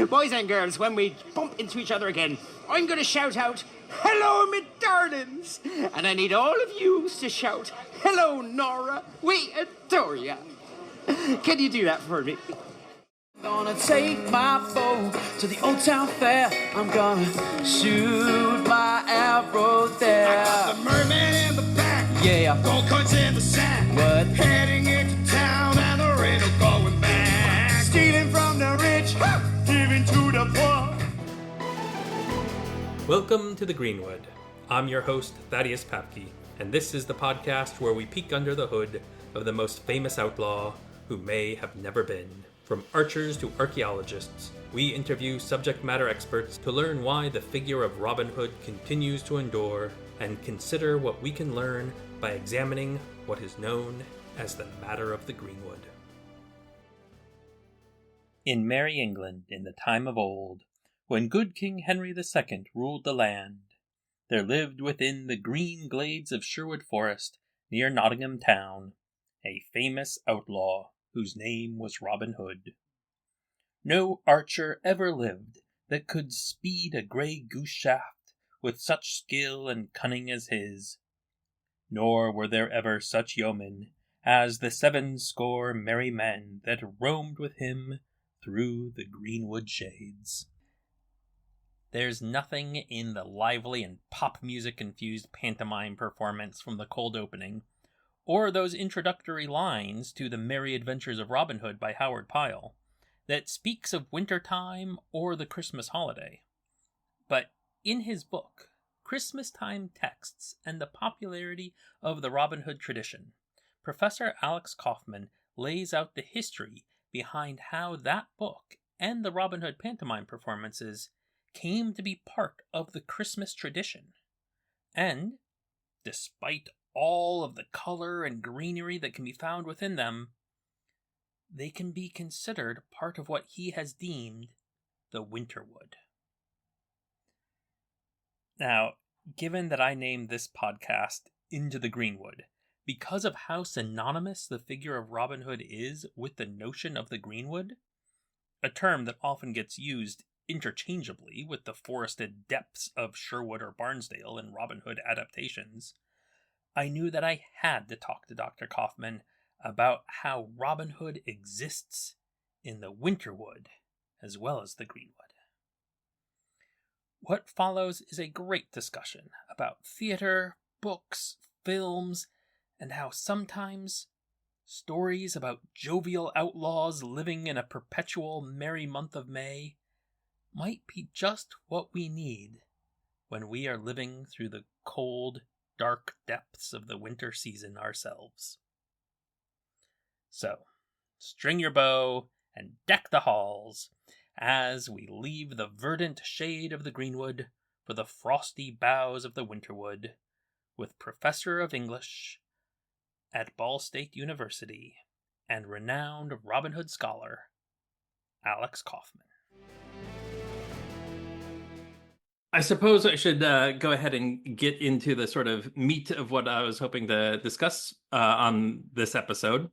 Boys and girls, when we bump into each other again, I'm going to shout out, "Hello, me darlings!" And I need all of you to shout, "Hello, Nora, we adore ya." Can you do that for me? Gonna take my bow to the old town fair. I'm gonna shoot my arrow there. I got the merman in the back, Yeah. gold coins in the sack. What? Heading into town and there ain't no going back. Stealing from the rich, giving to the poor. Welcome to the Greenwood. I'm your host, Thaddeus Papke, and this is the podcast where we peek under the hood of the most famous outlaw who may have never been. From archers to archaeologists, we interview subject matter experts to learn why the figure of Robin Hood continues to endure and consider what we can learn by examining what is known as the matter of the Greenwood. In merry England, in the time of old, when good King Henry II ruled the land, there lived within the green glades of Sherwood Forest, near Nottingham town, a famous outlaw whose name was Robin Hood. No archer ever lived that could speed a grey goose shaft with such skill and cunning as his, nor were there ever such yeomen as the 70 merry men that roamed with him through the greenwood shades. There's nothing in the lively and pop music-infused pantomime performance from the cold opening, or those introductory lines to The Merry Adventures of Robin Hood by Howard Pyle, that speaks of wintertime or the Christmas holiday. But in his book, Christmastime Texts and the Popularity of the Robin Hood Tradition, Professor Alex Kaufman lays out the history behind how that book and the Robin Hood pantomime performances came to be part of the Christmas tradition. And, despite all of the color and greenery that can be found within them, they can be considered part of what he has deemed the Winterwood. Now, given that I named this podcast Into the Greenwood, because of how synonymous the figure of Robin Hood is with the notion of the Greenwood, a term that often gets used interchangeably with the forested depths of Sherwood or Barnesdale in Robin Hood adaptations, I knew that I had to talk to Dr. Kaufman about how Robin Hood exists in the Winterwood as well as the Greenwood. What follows is a great discussion about theater, books, films, and how sometimes stories about jovial outlaws living in a perpetual merry month of May might be just what we need when we are living through the cold, dark depths of the winter season ourselves. So, string your bow and deck the halls as we leave the verdant shade of the Greenwood for the frosty boughs of the Winterwood with Professor of English at Ball State University and renowned Robin Hood scholar, Alex Kaufman. I suppose I should go ahead and get into the sort of meat of what I was hoping to discuss on this episode,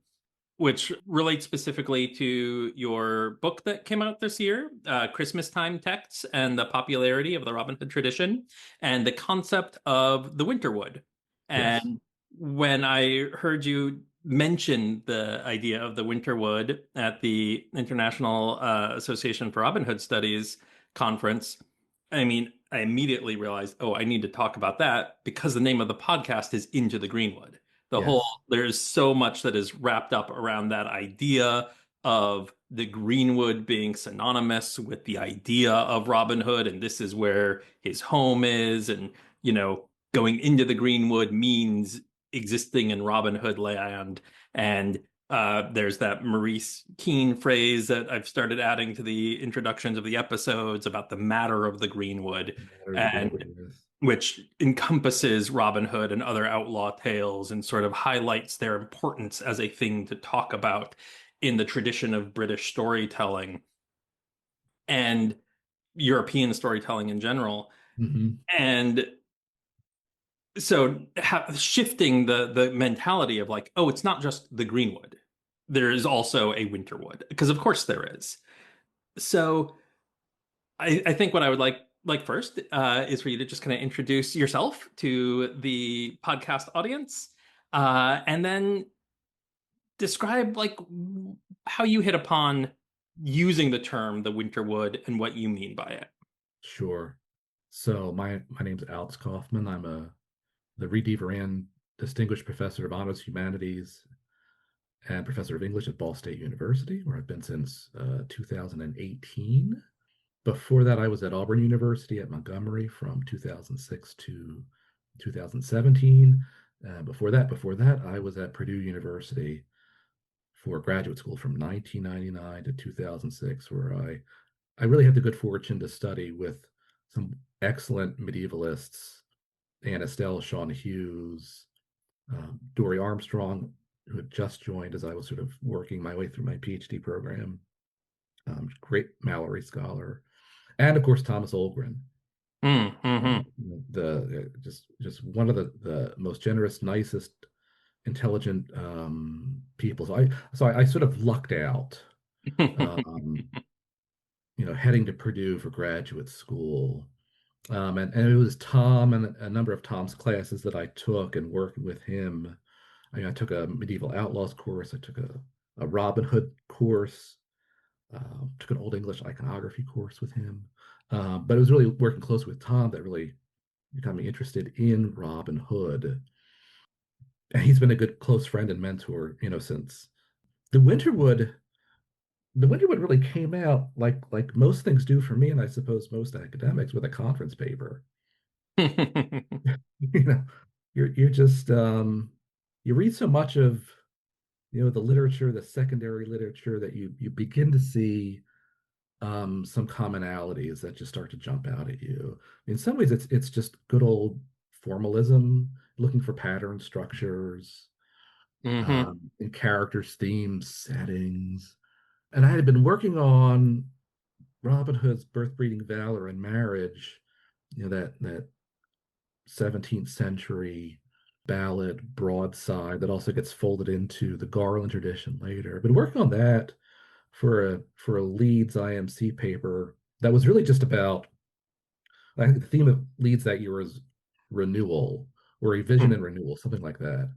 which relates specifically to your book that came out this year, Christmastime Texts and the Popularity of the Robin Hood Tradition, and the concept of the Winterwood. Yes. And when I heard you mention the idea of the Winterwood at the International Association for Robin Hood Studies conference, I mean, I immediately realized, I need to talk about that because the name of the podcast is Into the Greenwood. There's so much that is wrapped up around that idea of the Greenwood being synonymous with the idea of Robin Hood, and this is where his home is, and, going into the Greenwood means existing in Robin Hood land, and there's that Maurice Keene phrase that I've started adding to the introductions of the episodes about the matter of the Greenwood, which encompasses Robin Hood and other outlaw tales and sort of highlights their importance as a thing to talk about in the tradition of British storytelling and European storytelling in general. Mm-hmm. And so shifting the mentality of like, it's not just the Greenwood. There is also a Winterwood, because of course there is. So I think what I would like first is for you to just kind of introduce yourself to the podcast audience, and then describe like how you hit upon using the term the Winterwood and what you mean by it. Sure. So my name's Alex Kaufman. I'm the Reed Deveran Distinguished Professor of Honors Humanities and Professor of English at Ball State University, where I've been since 2018. Before that, I was at Auburn University at Montgomery from 2006 to 2017. Before that, I was at Purdue University for graduate school from 1999 to 2006, where I really had the good fortune to study with some excellent medievalists, Anne Estelle, Sean Hughes, Dory Armstrong, who had just joined as I was sort of working my way through my PhD program, great Mallory scholar, and of course Thomas Olgren, Mm-hmm. just one of the most generous, nicest, intelligent people. So I sort of lucked out, heading to Purdue for graduate school. And it was Tom and a number of Tom's classes that I took, and working with him. I took a medieval outlaws course. I took a Robin Hood course. Took an Old English iconography course with him. But it was really working close with Tom that really got me interested in Robin Hood. And he's been a good close friend and mentor, since the Winterwood. The Winterwood really came out like most things do for me, and I suppose most academics, with a conference paper. you know, you're just you read so much of the literature, the secondary literature, that you begin to see some commonalities that just start to jump out at you. In some ways, it's just good old formalism, looking for pattern structures, in characters, themes, settings. And I had been working on Robin Hood's Birth, Breeding, Valor, and Marriage, that 17th century ballad broadside that also gets folded into the Garland tradition later. I've been working on that for a Leeds IMC paper that was really just about, I think the theme of Leeds that year was renewal, or revision and renewal, something like that.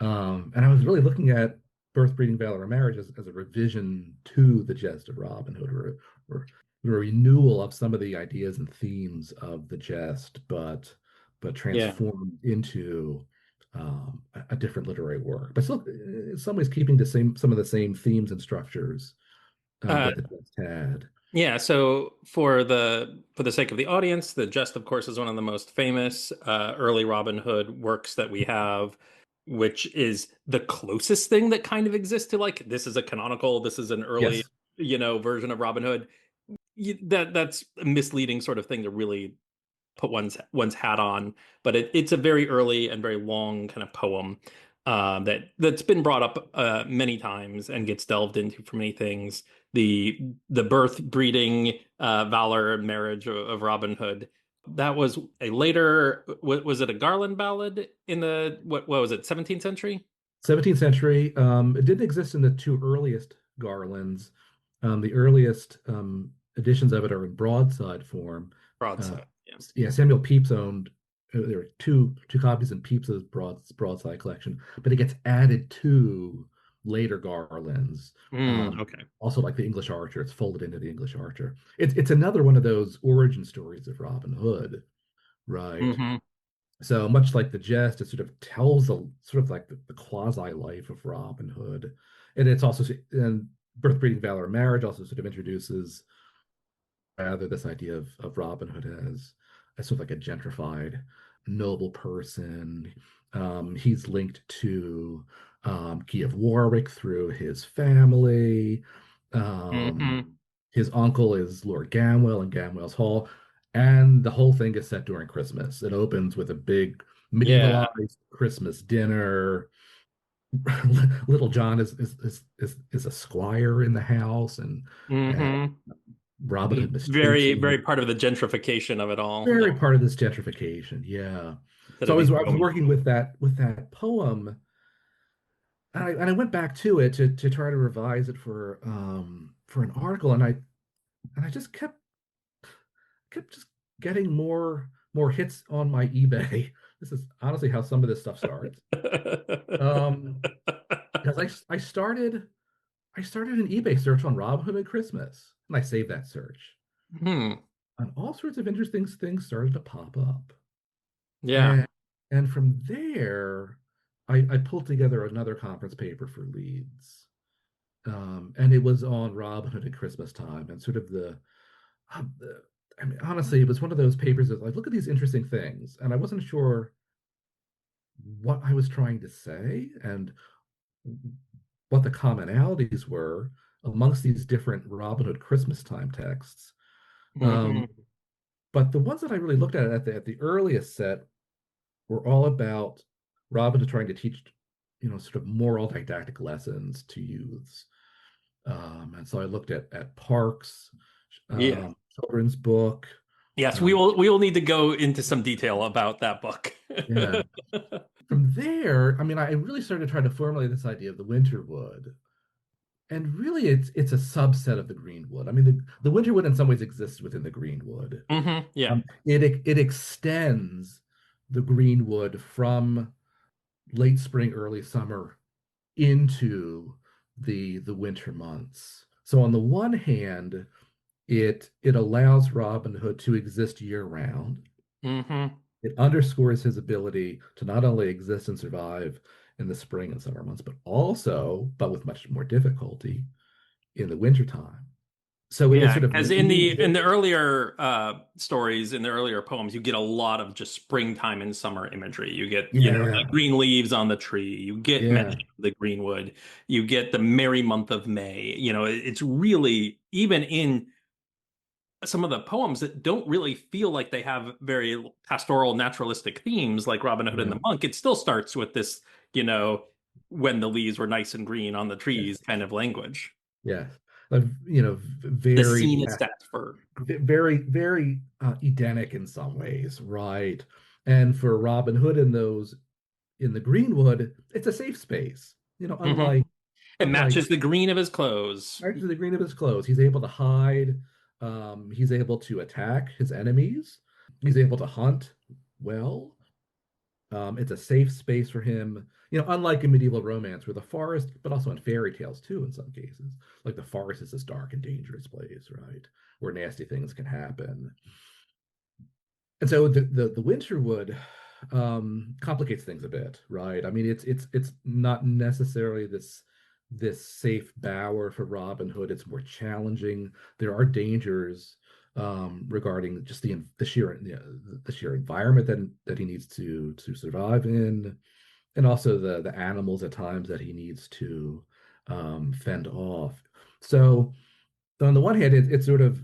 And I was really looking at Birth, Breeding, Valor, and Marriage as a revision to the Jest of Robin Hood, or a renewal of some of the ideas and themes of the Jest, but transformed into a different literary work, but still in some ways keeping some of the same themes and structures that the Jest had. Yeah, so for the sake of the audience, the Jest, of course, is one of the most famous early Robin Hood works that we have, which is the closest thing that kind of exists to like, this is a canonical, this is an early, Yes. Version of Robin Hood. That's a misleading sort of thing to really put one's hat on, but it's a very early and very long kind of poem that's been brought up many times and gets delved into for many things. The birth, breeding, valor, marriage of Robin Hood. That was a later. Was it a Garland ballad in the what was it, 17th century? 17th century. It didn't exist in the two earliest Garlands. The earliest editions of it are in broadside form. Broadside. Yeah, Samuel Pepys owned. There are two copies in Pepys's broadside collection, but it gets added to later Garlands. Okay. Also, like the English Archer, it's folded into the English Archer. It's another one of those origin stories of Robin Hood, right? Mm-hmm. So much like the Jest, it sort of tells sort of like the quasi life of Robin Hood, and it's also, and Birth, Breeding, Valor, and Marriage also sort of introduces rather this idea of Robin Hood as sort of like a gentrified noble person. He's linked to Guy of Warwick through his family. His uncle is Lord Gamwell in Gamwell's Hall, and the whole thing is set during Christmas. It opens with a big medievalized Christmas dinner. Little John is a squire in the house, and Robin Hood mistreats very him. very part of the gentrification of it all. Very part of this gentrification, yeah. So I was working with that poem, and I went back to it to try to revise it for an article, and I just kept kept just getting more hits on my eBay. This is honestly how some of this stuff starts. Because I started an eBay search on Robin Hood at Christmas, and I saved that search. Hmm. And all sorts of interesting things started to pop up. Yeah. And from there, I pulled together another conference paper for Leeds. And it was on Robin Hood at Christmas time and sort of I mean, honestly, it was one of those papers that like, look at these interesting things. And I wasn't sure what I was trying to say and what the commonalities were amongst these different Robin Hood Christmastime texts. Mhm. But the ones that I really looked at the earliest set were all about Robin Hood trying to teach, sort of moral didactic lessons to youths. And so I looked at Parks, Yeah. children's book. Yes, we will need to go into some detail about that book. Yeah. From there, I mean, I really started trying to formulate this idea of the Winterwood. And really it's a subset of the Greenwood. I mean, the Winterwood in some ways exists within the Greenwood. Yeah. It extends the Greenwood from late spring, early summer into the winter months. So on the one hand, it allows Robin Hood to exist year round. It underscores his ability to not only exist and survive in the spring and summer months, but with much more difficulty in the wintertime. So it Yeah, sort of because in the earlier stories, in the earlier poems, you get a lot of just springtime and summer imagery. You get, the green leaves on the tree. You get mention of the greenwood. You get the merry month of May. It's really, even in some of the poems that don't really feel like they have very pastoral naturalistic themes like Robin Hood and the Monk, it still starts with this, when the leaves were nice and green on the trees kind of language. Yeah. The Very scene is set for very, very Edenic in some ways, right? And for Robin Hood in the Greenwood, it's a safe space. Unlike it matches the green of his clothes. Matches the green of his clothes. He's able to hide. He's able to attack his enemies. He's able to hunt well. It's a safe space for him. Unlike in medieval romance, where the forest, but also in fairy tales too, in some cases, like the forest is this dark and dangerous place, right, where nasty things can happen. And so the Winterwood complicates things a bit, right? I mean, it's not necessarily this safe bower for Robin Hood. It's more challenging. There are dangers regarding just the sheer environment that he needs to survive in, and also the animals at times that he needs to fend off. So on the one hand, it sort of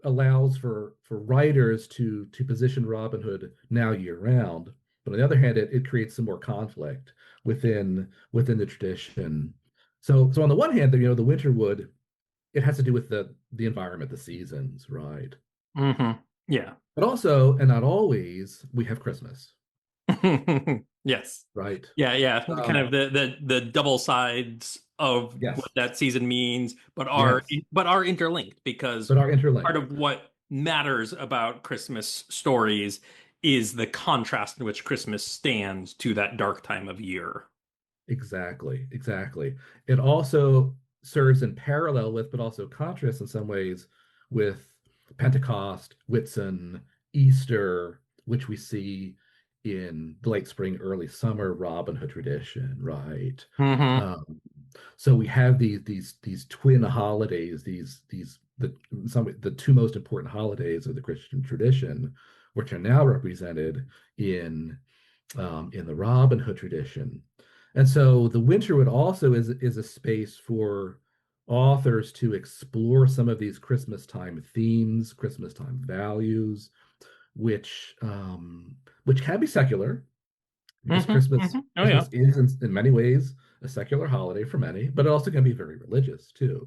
allows for writers to position Robin Hood now year round, but on the other hand, it creates some more conflict within the tradition. So on the one hand, the Winterwood, it has to do with the environment, the seasons, right? Yeah. But also, and not always, we have Christmas. Yes. Right. Yeah. Kind of the double sides of what that season means, but are interlinked, because part of what matters about Christmas stories is the contrast in which Christmas stands to that dark time of year. Exactly. It also serves in parallel with, but also contrasts in some ways with Pentecost, Whitsun, Easter, which we see in the late spring, early summer Robin Hood tradition, right? So we have these twin holidays, the two most important holidays of the Christian tradition, which are now represented in the Robin Hood tradition. And so the Winterwood also is a space for authors to explore some of these Christmastime themes, Christmastime values, which can be secular, because Christmas is in many ways a secular holiday for many, but it also can be very religious too.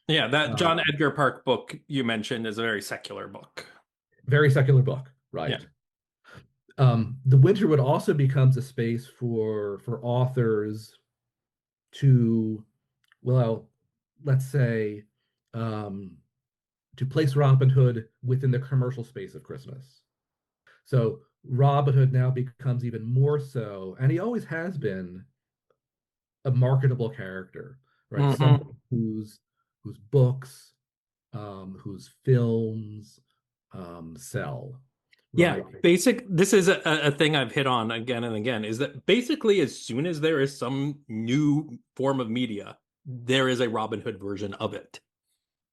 Yeah, that John Edgar Park book you mentioned is a very secular book. Very secular book, right? Yeah. The Winterwood also becomes a space for authors to, well, let's say, to place Robin Hood within the commercial space of Christmas. So Robin Hood now becomes even more so, and he always has been, a marketable character, right? Someone whose books, whose films sell, Yeah, right? this is a thing I've hit on again and again, is that basically as soon as there is some new form of media, there is a Robin Hood version of it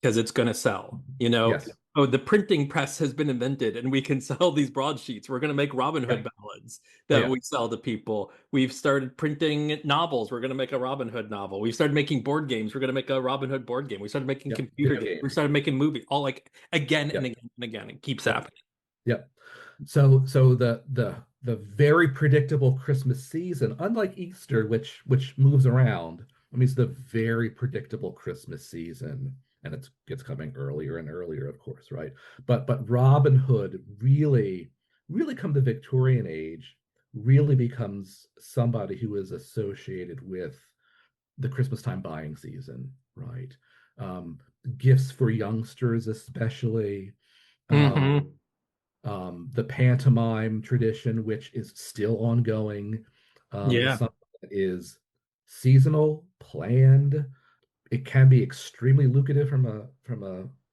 because it's going to sell. Yes. Oh, the printing press has been invented and we can sell these broadsheets. We're going to make Robin Hood ballads that we sell to people. We've started printing novels. We're going to make a Robin Hood novel. We've started making board games. We're going to make a Robin Hood board game. We started making computer games. We started making movies, all like again and again and again. It keeps happening. Yep. So the very predictable Christmas season, unlike Easter, which moves around, I mean, it's the very predictable Christmas season, and it's coming earlier and earlier, of course, right? But Robin Hood really come the Victorian age, really becomes somebody who is associated with the Christmastime buying season, right? Gifts for youngsters, especially. The pantomime tradition, which is still ongoing, is something that is seasonal, planned. It can be extremely lucrative from a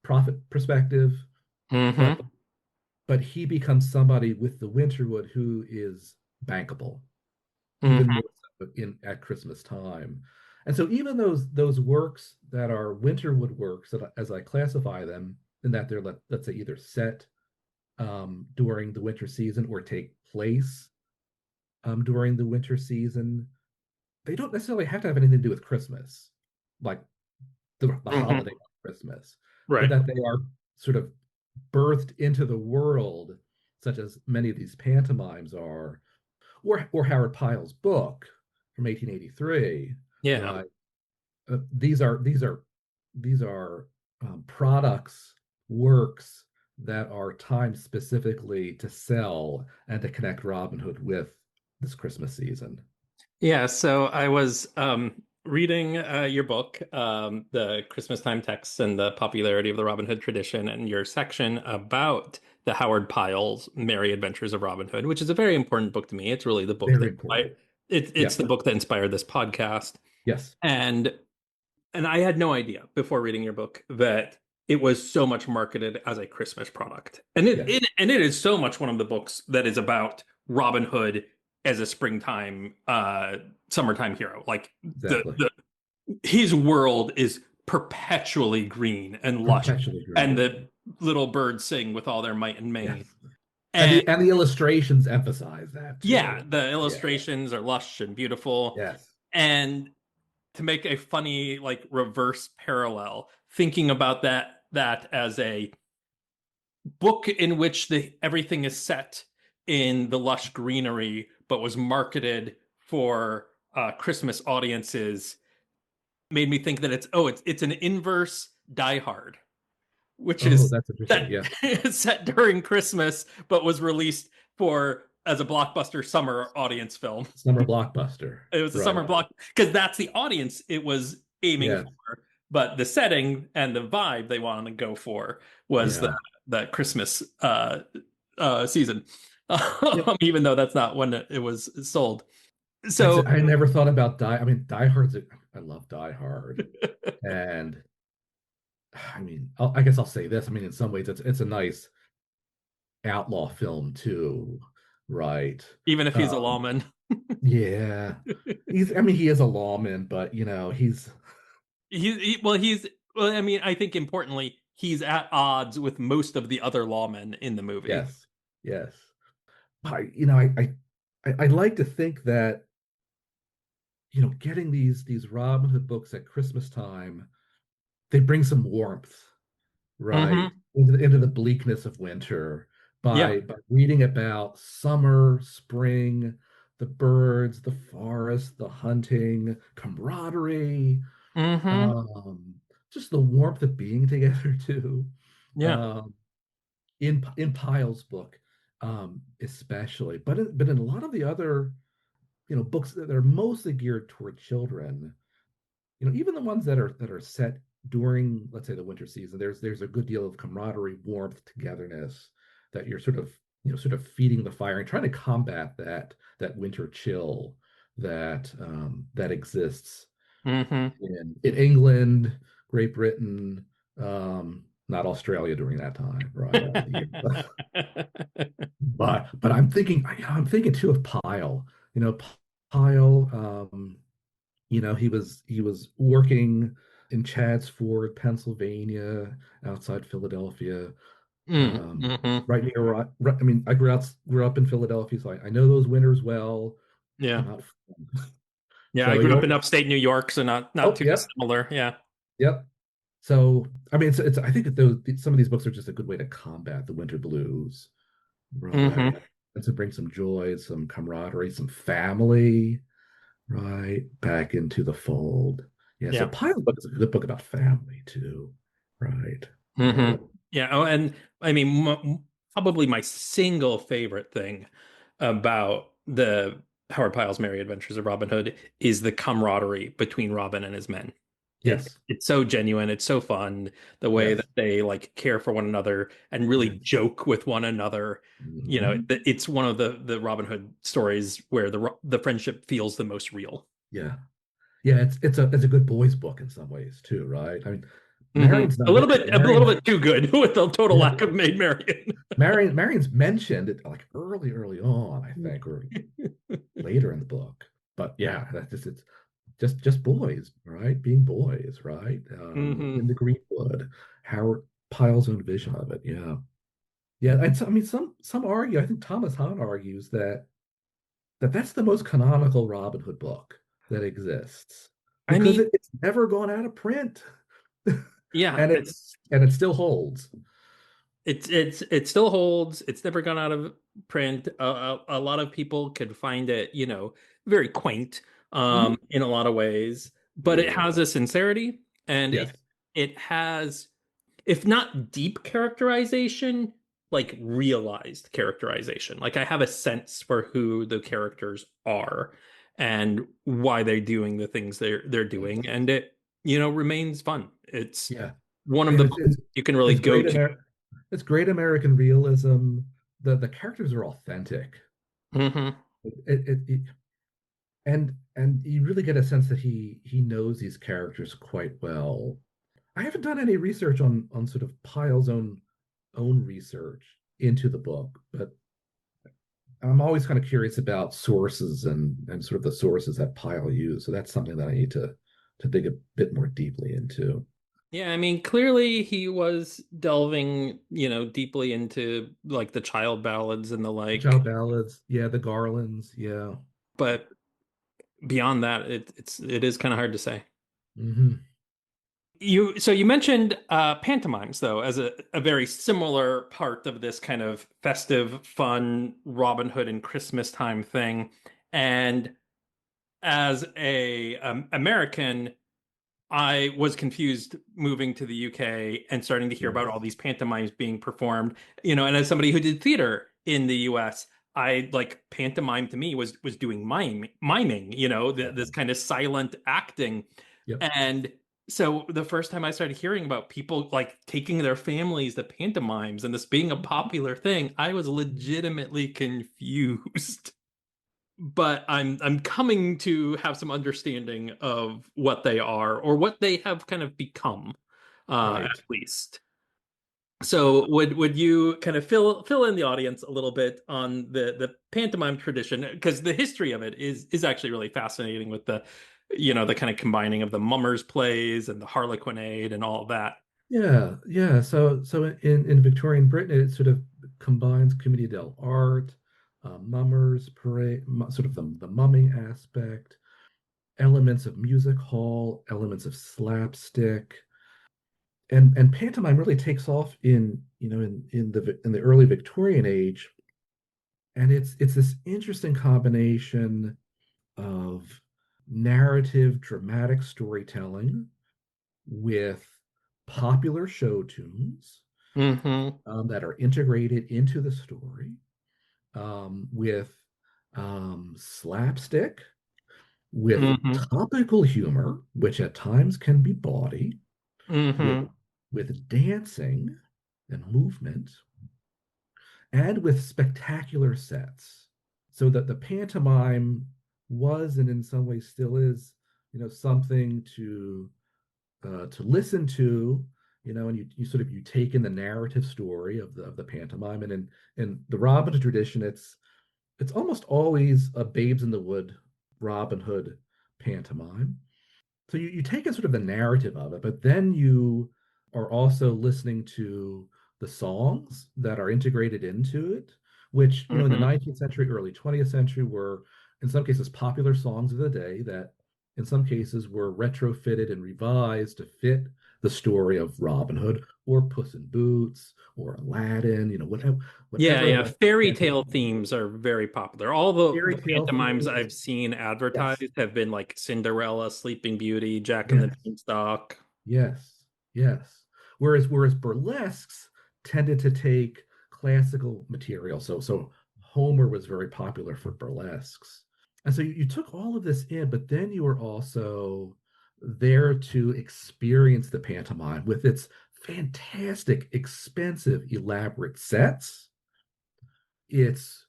profit perspective, but he becomes somebody with the Winterwood who is bankable, even more so at Christmas time. And so even those works that are Winterwood works, that as I classify them, in that they're, let's say, either set during the winter season or take place during the winter season, they don't necessarily have to have anything to do with Christmas, like the holiday of Christmas, right? But that they are sort of birthed into the world, such as many of these pantomimes are, or Howard Pyle's book from 1883. Yeah. These are products, works that are timed specifically to sell and to connect Robin Hood with this Christmas season. Yeah, so I was reading your book, the Christmastime Texts and the Popularity of the Robin Hood Tradition, and your section about the Howard Pyle's Merry Adventures of Robin Hood, which is a very important book to me. It's really the book it's the book that inspired this podcast. Yes. And I had no idea before reading your book that it was so much marketed as a Christmas product. And it is so much one of the books that is about Robin Hood as a springtime, summertime hero. Like his world is perpetually green and lush, and the little birds sing with all their might and main. Yes. And the illustrations emphasize that too. Yeah, the illustrations are lush and beautiful. Yes. And to make a funny, like, reverse parallel, thinking about that as a book in which everything is set in the lush greenery, but was marketed for Christmas audiences, made me think that it's an inverse Die Hard, which is that's interesting. set during Christmas, but was released as a blockbuster summer audience film. Summer blockbuster. It was a summer block because that's the audience it was aiming for. But the setting and the vibe they wanted to go for was the Christmas season, even though that's not when it was sold. So I never thought about Die Hard's. I love Die Hard, and I mean, I guess I'll say this. I mean, in some ways, it's a nice outlaw film too, right? Even if he's a lawman. Yeah, he is a lawman, but I think importantly, he's at odds with most of the other lawmen in the movie. Yes. I like to think that, getting these Robin Hood books at Christmas time, they bring some warmth, right, into the bleakness of winter by reading about summer, spring, the birds, the forest, the hunting, camaraderie, just the warmth of being together too. In Pyle's book, especially, but in a lot of the other, books that are mostly geared toward children, even the ones that are set during, let's say, the winter season, there's a good deal of camaraderie, warmth, togetherness that you're sort of feeding the fire and trying to combat that winter chill that exists Mm-hmm. in England, Great Britain, not Australia during that time, right? But I'm thinking too of Pyle. Pyle. He was working in Chadsford, Pennsylvania, outside Philadelphia, Mm-hmm. right near. I mean, I grew up in Philadelphia, so I know those winters well. Yeah. Not Yeah, I so grew up in upstate New York, so not Oh, too yep, dissimilar. Yeah. yep. So I mean, it's I think that some of these books are just a good way to combat the winter blues, right? Mm-hmm. And to bring some joy, some camaraderie, some family, right, back into the fold. Yeah, so Yeah. Pyle's book is a good book about family too, right? Yeah, Mm-hmm. Yeah. Oh, and I mean, probably my single favorite thing about the Howard Pyle's Merry Adventures of Robin Hood is the camaraderie between Robin and his men. yes, It's so genuine. It's so fun the way yes, that they like care for one another and really yes. joke with one another. Mhm. It's one of the Robin Hood stories where the friendship feels the most real. Yeah, yeah. It's a good boys book in some ways too, right? I mean, Hmm. Marion's A not little in bit, a little Marion. bit too good with the total Yeah, lack of Maid Marian. Marion's mentioned it like early on, I think, or later in the book. But yeah, it's just boys, right? Being boys, right? In Hmm. the Greenwood, Howard Pyle's own vision of it. Yeah, yeah. And so, I mean, some argue. I think Thomas Hahn argues that's the most canonical Robin Hood book that exists I because mean, it's never gone out of print, yeah, and it still holds. it still holds. It's never gone out of print. A lot of people could find it, very quaint, Mhm. in a lot of ways, but it Yeah. has a sincerity and Yes. it has, if not deep characterization, like realized characterization. Like I have a sense for who the characters are and why they're doing the things they're doing, and it, remains fun. It's Yeah. one I of mean, the books you can really it's go great to. it's great American realism. The characters are authentic. Hmm. It and you really get a sense that he knows these characters quite well. I haven't done any research on sort of Pyle's own research into the book, but I'm always kind of curious about sources and sort of the sources that Pyle used. So that's something that I need to dig a bit more deeply into. Yeah, I mean, clearly he was delving, deeply into like the child ballads and the The like, child ballads, yeah, the Garlands, yeah. but beyond that, it is kind of hard to say. Hmm. So you mentioned pantomimes though as a very similar part of this kind of festive, fun Robin Hood and Christmas time thing. And as a American, I was confused moving to the UK and starting to hear about all these pantomimes being performed, and as somebody who did theater in the US, I like pantomime to me was doing miming, this kind of silent acting. Yep. And so the first time I started hearing about people like taking their families to pantomimes and this being a popular thing, I was legitimately confused. But I'm coming to have some understanding of what they are or what they have kind of become, Right. at least. So would you kind of fill in the audience a little bit on the pantomime tradition, because the history of it is actually really fascinating with the kind of combining of the mummers plays and the harlequinade and all of that. Yeah, yeah. So in Victorian Britain, it sort of combines commedia dell'arte, mummers, parade, sort of the mumming aspect, elements of music hall, elements of slapstick, and pantomime really takes off in the early Victorian age, and it's this interesting combination of narrative, dramatic storytelling with popular show tunes Hmm. that are integrated into the story, with slapstick, with Hmm. topical humor, which at times can be bawdy, Mm-hmm. with dancing and movement, and with spectacular sets. So that the pantomime was, and in some ways still is, something to listen to, and you sort of you take in the narrative story of the pantomime, and in the Robin Hood tradition, it's almost always a Babes in the Wood Robin Hood pantomime. So you take in sort of the narrative of it, but then you are also listening to the songs that are integrated into it, which, in the Mm-hmm. 19th century, early 20th century were in some cases popular songs of the day that in some cases were retrofitted and revised to fit the story of Robin Hood or Puss in Boots or Aladdin, whatever, Yeah, whatever yeah. the Fairy tale themes are very popular. All the fairy tale pantomimes themes. I've seen Yes, advertised have been like Cinderella, Sleeping Beauty, Jack and the yes. Beanstalk. Yes, yes. Whereas burlesques tended to take classical material. So Homer was very popular for burlesques. And so you took all of this in, but then you were also there to experience the pantomime with its fantastic, expensive, elaborate sets, its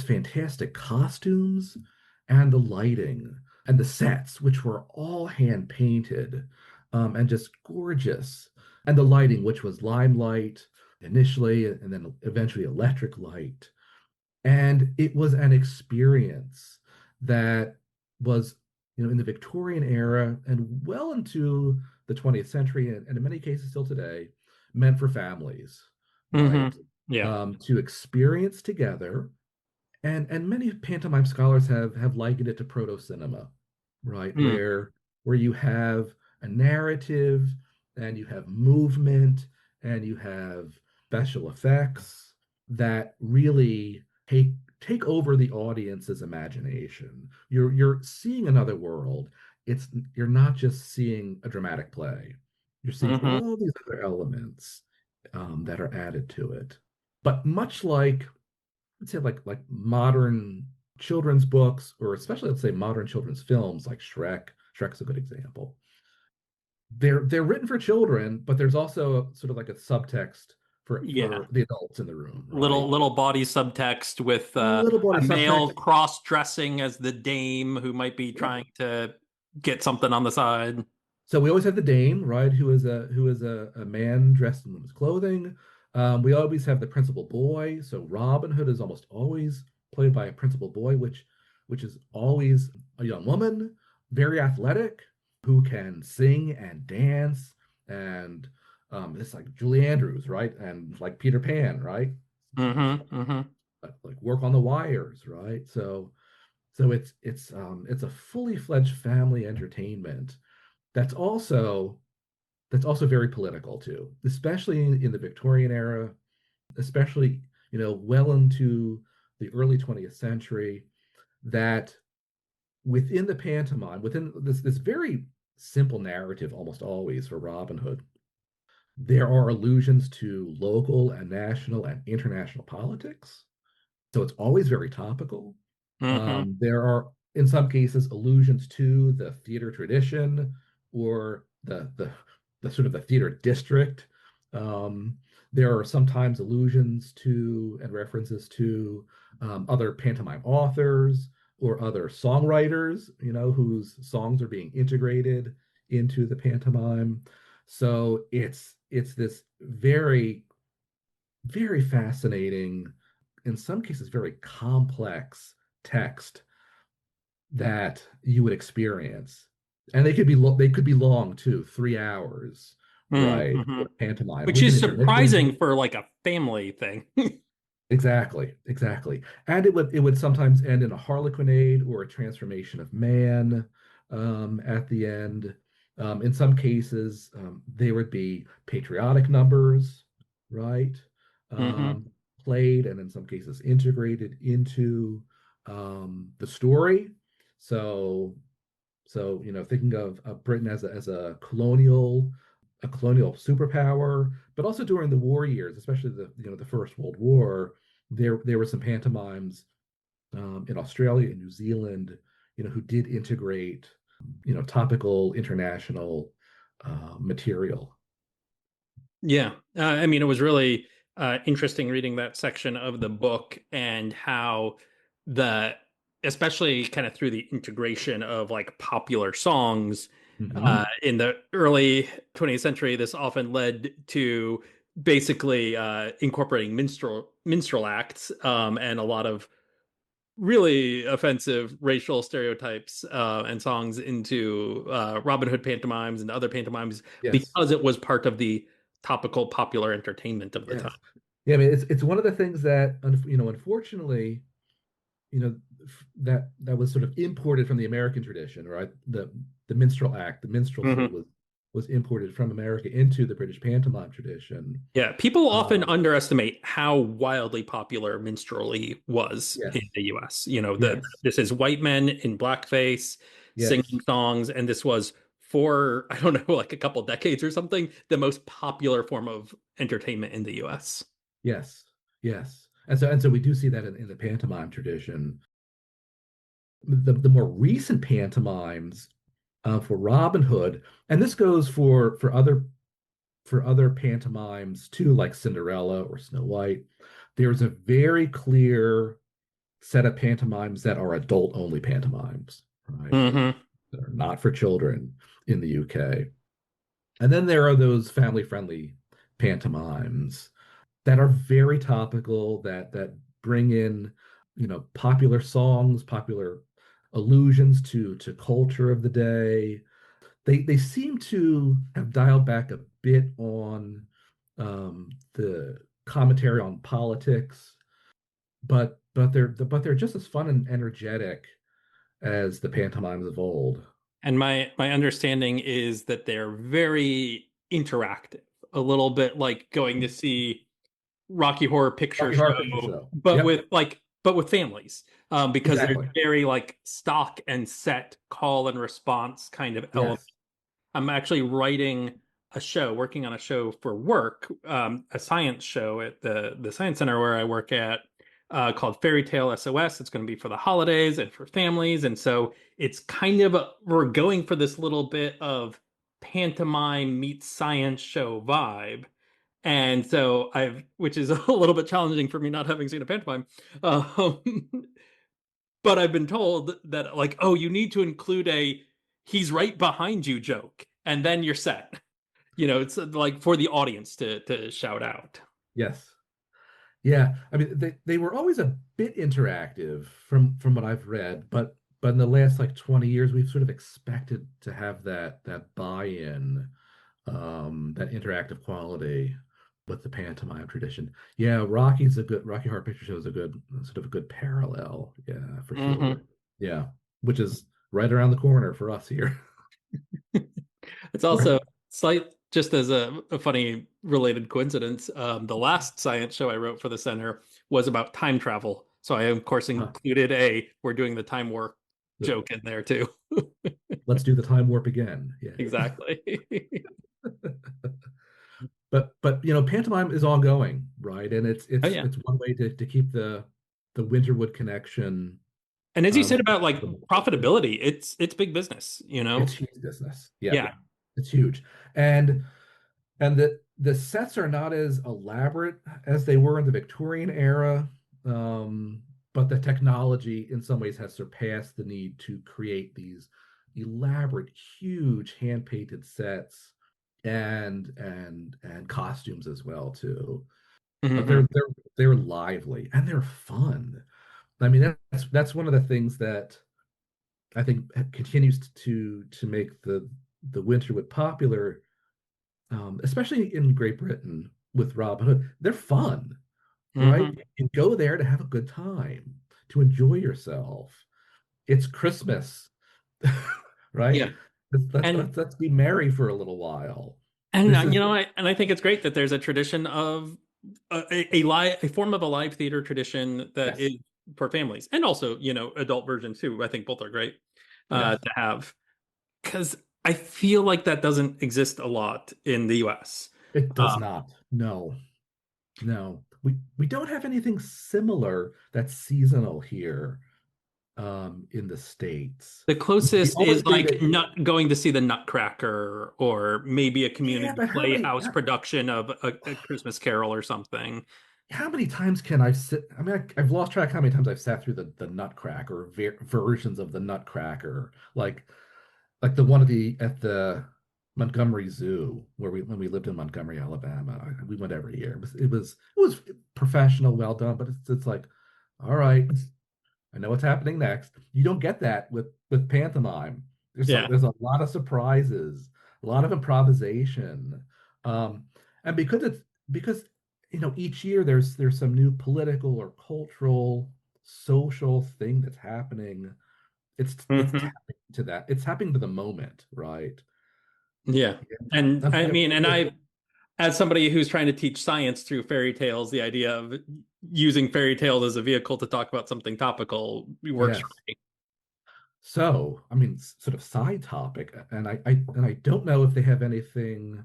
fantastic costumes, and the lighting and the sets, which were all hand painted, and just gorgeous. And the lighting, which was limelight initially, and then eventually electric light. And it was an experience that was, in the Victorian era and well into the 20th century, and in many cases still today, meant for families, right? Mm-hmm. Yeah. To experience together, and many pantomime scholars have likened it to proto cinema, right? Mm. Where you have a narrative, and you have movement, and you have special effects that really take over the audience's imagination. You're seeing another world. You're not just seeing a dramatic play. You're seeing Mm-hmm. all these other elements that are added to it. But much like, let's say, like modern children's books, or especially, let's say, modern children's films like Shrek. Shrek's a good example. They're written for children, but there's also sort of like a subtext Yeah. for the adults in the room, right? Little body subtext with Little body a male subtext. cross-dressing as the dame who might be Yeah. trying to get something on the side. So we always have the Dane, right, who is a man dressed in women's clothing. We always have the principal boy. So Robin Hood is almost always played by a principal boy, which is always a young woman, very athletic, who can sing and dance, and it's like Julie Andrews, right, and like Peter Pan, right, Mm-hmm. Mm-hmm. like work on the wires, right. So it's a fully fledged family entertainment that's also very political too, especially in the Victorian era, especially, well into the early 20th century, that within the pantomime, within this very simple narrative almost always for Robin Hood, there are allusions to local and national and international politics. So it's always very topical. Mm-hmm. There are, in some cases, allusions to the theater tradition, or the sort of the theater district. Um, there are sometimes allusions to and references to other pantomime authors or other songwriters, whose songs are being integrated into the pantomime. So it's this very, very fascinating, in some cases very complex text that you would experience. And they could be long too, 3 hours, right, Mm-hmm. for pantomime Which with an is intermission. surprising for like a family thing. Exactly, exactly. And it would sometimes end in a harlequinade or a transformation of man at the end. In some cases, there would be patriotic numbers, right? Mm-hmm. Um, Played, and in some cases integrated into the story. So thinking of Britain as a colonial superpower, but also during the war years, especially the First World War, there were some pantomimes in Australia and New Zealand, who did integrate, topical international material. Yeah. I mean, it was really interesting reading that section of the book and how the, especially kind of through the integration of like popular songs in the early 20th century, this often led to basically incorporating minstrel acts and a lot of really offensive racial stereotypes and songs into Robin Hood pantomimes and other pantomimes Yes. because it was part of the topical popular entertainment of the Yes. time. Yeah, I mean, it's one of the things that, unfortunately, that was sort of imported from the American tradition, right? The minstrel act, the minstrelsy Mhm. was imported from America into the British pantomime tradition. Yeah, people often Um, underestimate how wildly popular minstrelsy was yes, in the US. You know, yes, this is white men in blackface yes, singing songs, and this was for, I don't know, like a couple decades or something, the most popular form of entertainment in the US. yes, yes. And so we do see that in the pantomime tradition. The more recent pantomimes for Robin Hood, and this goes for other pantomimes too, like Cinderella or Snow White. There's a very clear set of pantomimes that are adult only pantomimes, right? Hmm. That are not for children in the UK. And then there are those family friendly pantomimes that are very topical, that bring in, popular songs, popular allusions to culture of the day. They seem to have dialed back a bit on the commentary on politics, but they're just as fun and energetic as the pantomimes of old. And my understanding is that they're very interactive, a little bit like going to see Rocky Horror Picture Rocky Horror Picture Show, Show. but Yep, with families, because there's exactly. very like stock and set call and response kind of element. Yes. I'm actually writing a show, working on a show for work, a science show at the science center where I work at, called Fairy Tale SOS. It's going to be for the holidays and for families, and so it's kind of we're going for this little bit of pantomime meets science show vibe. And so which is a little bit challenging for me not having seen a pantomime. Um, but I've been told that like, oh, you need to include a "he's right behind you" joke, and then you're set. You know, it's like for the audience to shout out. Yes. Yeah. I mean, they were always a bit interactive from what I've read, but in the last like 20 years, we've sort of expected to have that buy-in, that interactive quality with the pantomime tradition. Yeah, Rocky Horror Picture Show is a good sort of a good parallel. Yeah, for Hmm. sure. Yeah, which is right around the corner for us here. It's also slight, just as a funny related coincidence. The last science show I wrote for the center was about time travel. So I, of course, Huh. included we're doing the time warp joke in there too. Let's do the time warp again. Yeah. Exactly. But pantomime is ongoing, right? And it's Oh it's yeah. it's one way to keep the Winterwood connection. And as you Um, said about like profitability, it's big business, you know? it's huge business. Yeah, Yeah. it's huge. And the sets are not as elaborate as they were in the Victorian era, but the technology in some ways has surpassed the need to create these elaborate, huge hand-painted sets and costumes as well too. But Hmm. they're lively and they're fun. I mean, that's one of the things that I think continues to make the Winterwood popular, especially in Great Britain with Robin Hood. They're fun, right? Hmm. You go there to have a good time, to enjoy yourself. It's Christmas, right? Yeah. And Let's be merry for a little while. and This is I think it's great that there's a tradition of a form of a live theater tradition that yes, is for families and also, adult versions too. I think both are great yes. to have, because I feel like that doesn't exist a lot in the US. It does Uh, not. No, no. We don't have anything similar that's seasonal here. in the States. The closest The only is thing like that, not going to see the Nutcracker, or maybe a yeah, community but playhouse production of a Christmas Carol or something. how many times can I sit? I mean, I've lost track how many times I've sat through the Nutcracker, or versions of the Nutcracker, like the one at the Montgomery Zoo, where when we lived in Montgomery, Alabama. We went every year. It was professional, well done, but it's like, all right, I know what's happening next. You don't get that with pantomime. Yeah. There's a lot of surprises, a lot of improvisation, um, and because each year there's some new political or cultural, social thing that's happening. It's Hmm. tapping to that. It's happening to the moment, right? Yeah. Yeah. And I'm I trying mean, and to- I, as somebody who's trying to teach science through fairy tales, the idea of using fairy tales as a vehicle to talk about something topical works for Yes. me. So, I mean, sort of side topic, and I don't know if they have anything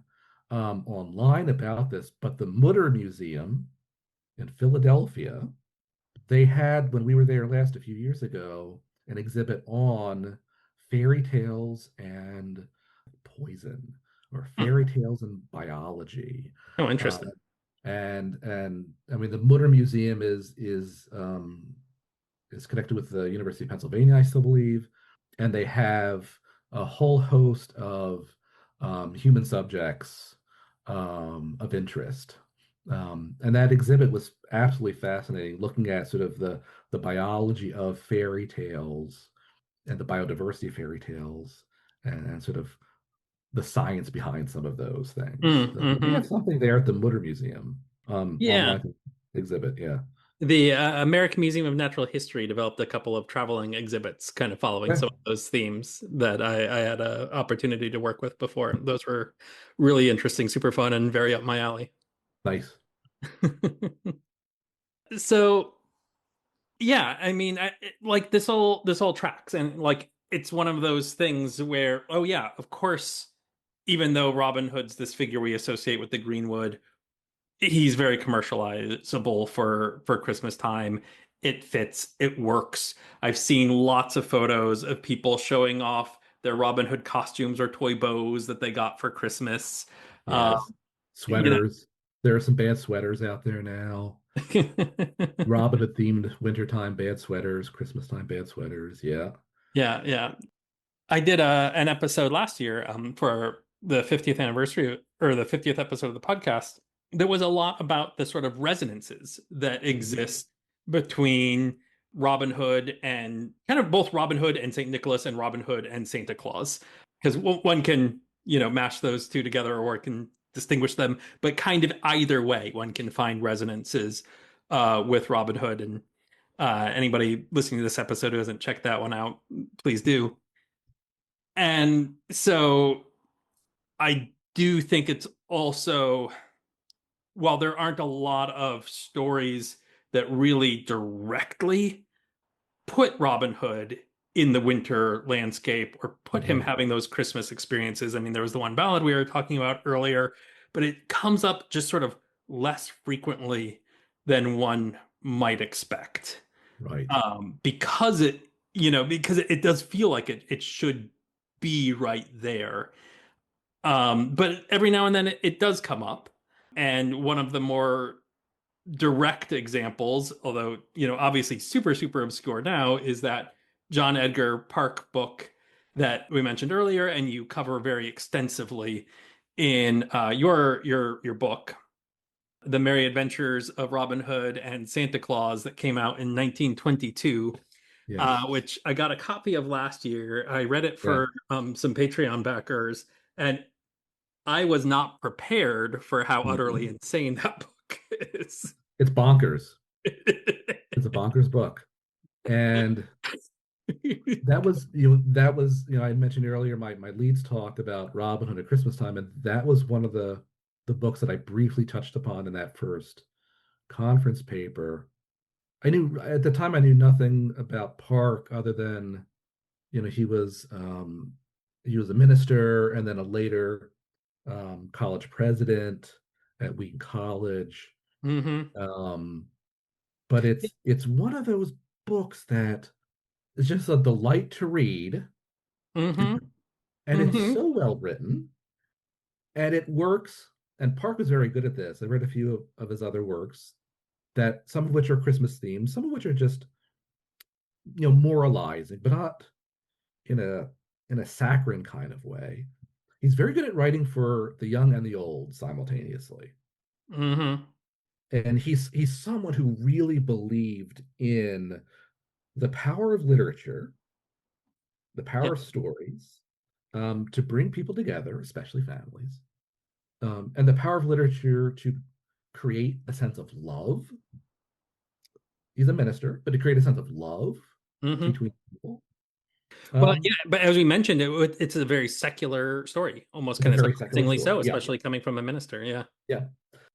online about this, but the Mutter Museum in Philadelphia, they had, when we were there last a few years ago, an exhibit on fairy tales and poison, or Hmm. fairy tales and biology. Oh, Uh, interesting. and I mean, the Mutter Museum is connected with the University of Pennsylvania, I still believe, and they have a whole host of human subjects of interest. And that exhibit was absolutely fascinating, looking at sort of the biology of fairy tales and the biodiversity of fairy tales, and sort of the science behind some of those things. So they Mm-hmm. have something there at the Mutter Museum, Yeah. online exhibit. Yeah. The American Museum of Natural History developed a couple of traveling exhibits kind of following Yeah. some of those themes that I had an opportunity to work with before. Those were really interesting, super fun, and very up my alley. Nice. So yeah, I mean, like this all tracks, and like it's one of those things where, oh yeah, of course, even though Robin Hood's this figure we associate with the Greenwood, he's very commercializable for Christmas time. It fits, it works. I've seen lots of photos of people showing off their Robin Hood costumes or toy bows that they got for Christmas. Uh, Yes. you Sweaters. There are some bad sweaters out there now. know. Robin Hood themed wintertime bad sweaters, Christmas time bad sweaters. Yeah. Yeah, yeah. I did an episode last year for the 50th anniversary, or the 50th episode of the podcast. There was a lot about the sort of resonances that exist between Robin Hood and kind of both Robin Hood and St. Nicholas, and Robin Hood and Santa Claus, because one can, mash those two together, or one can distinguish them, but kind of either way, one can find resonances with Robin Hood. And anybody listening to this episode who hasn't checked that one out, please do. And so I do think it's also, while there aren't a lot of stories that really directly put Robin Hood in the winter landscape, or put him Mhm. having those Christmas experiences. I mean, there was the one ballad we were talking about earlier, but it comes up just sort of less frequently than one might expect. Right. Because it does feel like it should be right there. But every now and then it does come up. And one of the more direct examples, although, obviously super, super obscure now, is that John Edgar Park book that we mentioned earlier, and you cover very extensively in your book, The Merry Adventures of Robin Hood and Santa Claus, that came out in 1922. Yes. Which I got a copy of last year. I read it Yeah. for some Patreon backers, and I was not prepared for how utterly Mhm. insane that book is. It's bonkers. It's a bonkers book. And I mentioned earlier, my leads talked about Robin Hood at Christmas time, and that was one of the books that I briefly touched upon in that first conference paper. I knew at the time, I knew nothing about Park other than, he was a minister, and then a later college president at Wheaton College. Hmm. But it's one of those books that is just a delight to read, Mm-hmm. and it's Mm-hmm. so well written, and it works. And Park was very good at this. I read a few of his other works, that some of which are Christmas themed, some of which are just moralizing, but not in a saccharine kind of way. He's very good at writing for the young and the old simultaneously. Mm-hmm. And he's someone who really believed in the power of literature, the Yeah. power of stories, to bring people together, especially families, and the power of literature to create a sense of love. He's a minister, but to create a sense of love Mm-hmm. between people. Well, yeah, but as we mentioned, it's a very secular story, almost It's a kind of very secular surprisingly story. so, Yeah, especially coming from a minister. Yeah. yeah,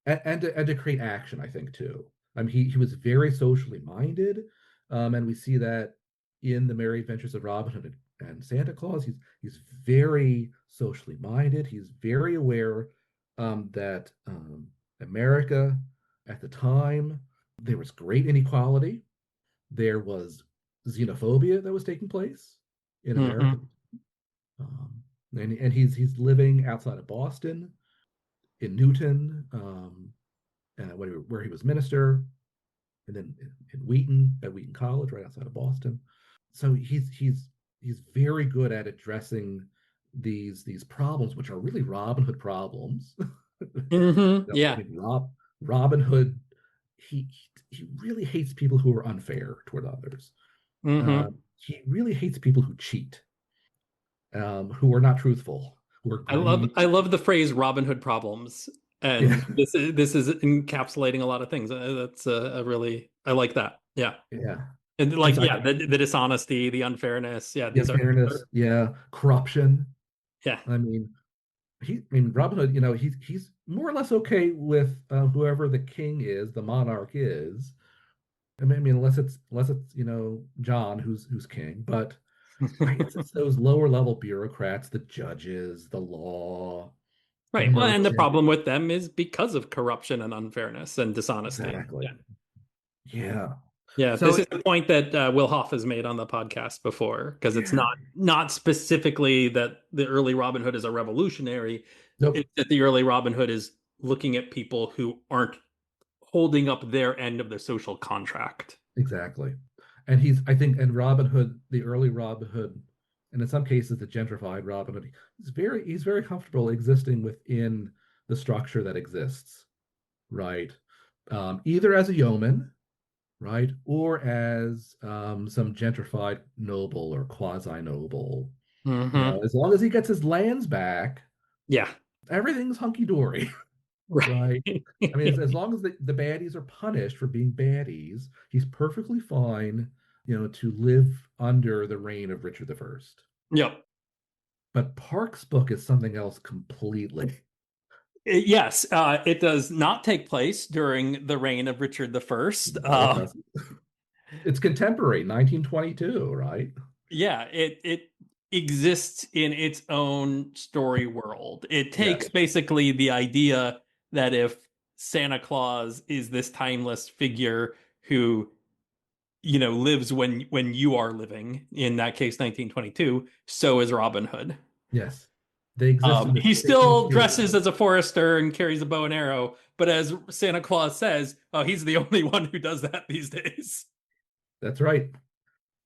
and to create action, I think too. He was very socially minded, and we see that in the Merry Adventures of Robin Hood and Santa Claus. He's very socially minded. He's very aware that America at the time, there was great inequality. There was xenophobia that was taking place in America, Mm-hmm. and he's living outside of Boston, in Newton, where he was minister, and then in Wheaton, at Wheaton College, right outside of Boston. So he's very good at addressing these problems, which are really Robin Hood problems. Mm-hmm. I Yeah. mean, Robin Hood, he he really hates people who are unfair toward others. Mm-hmm. He really hates people who cheat, who are not truthful, who are greedy. I love the phrase Robin Hood problems, Yeah, and this is encapsulating a lot of things. That's a really I like that. Yeah, yeah. and And like so yeah, the dishonesty, the unfairness. Yeah, the these unfairness, yeah, corruption. yeah. I mean, Robin Hood, he's more or less okay with whoever the king is, the monarch is. I mean, unless it's John who's king, but right, it's those lower level bureaucrats, the judges, the law, the Right. Well, and the merchant. problem with them is because of corruption and unfairness and dishonesty. Exactly. Yeah. Yeah. Yeah, So this is the point that Will Hoff has made on the podcast before, because it's yeah. not specifically that the early Robin Hood is a revolutionary. Nope. It's that the early Robin Hood is looking at people who aren't holding up their end of the social contract. Exactly. And and Robin Hood, the early Robin Hood, and in some cases the gentrified Robin Hood, he's very comfortable existing within the structure that exists, right? Either as a yeoman, right, or as some gentrified noble or quasi-noble. Hmm. As long as he gets his lands back, Yeah. everything's hunky-dory, right? Right. I mean, as long as the baddies are punished for being baddies, he's perfectly fine, to live under the reign of Richard the First. Yep. But Park's book is something else completely. Yes, it does not take place during the reign of Richard the First. No, it doesn't. It's contemporary, 1922, right? Yeah, it exists in its own story world. It takes Yes, basically the idea that if Santa Claus is this timeless figure who, lives when you are living, in that case 1922, so is Robin Hood. yes. They exist in the He same still dresses period. as a forester and carries a bow and arrow, but as Santa Claus says, oh, he's the only one who does that these days. That's right.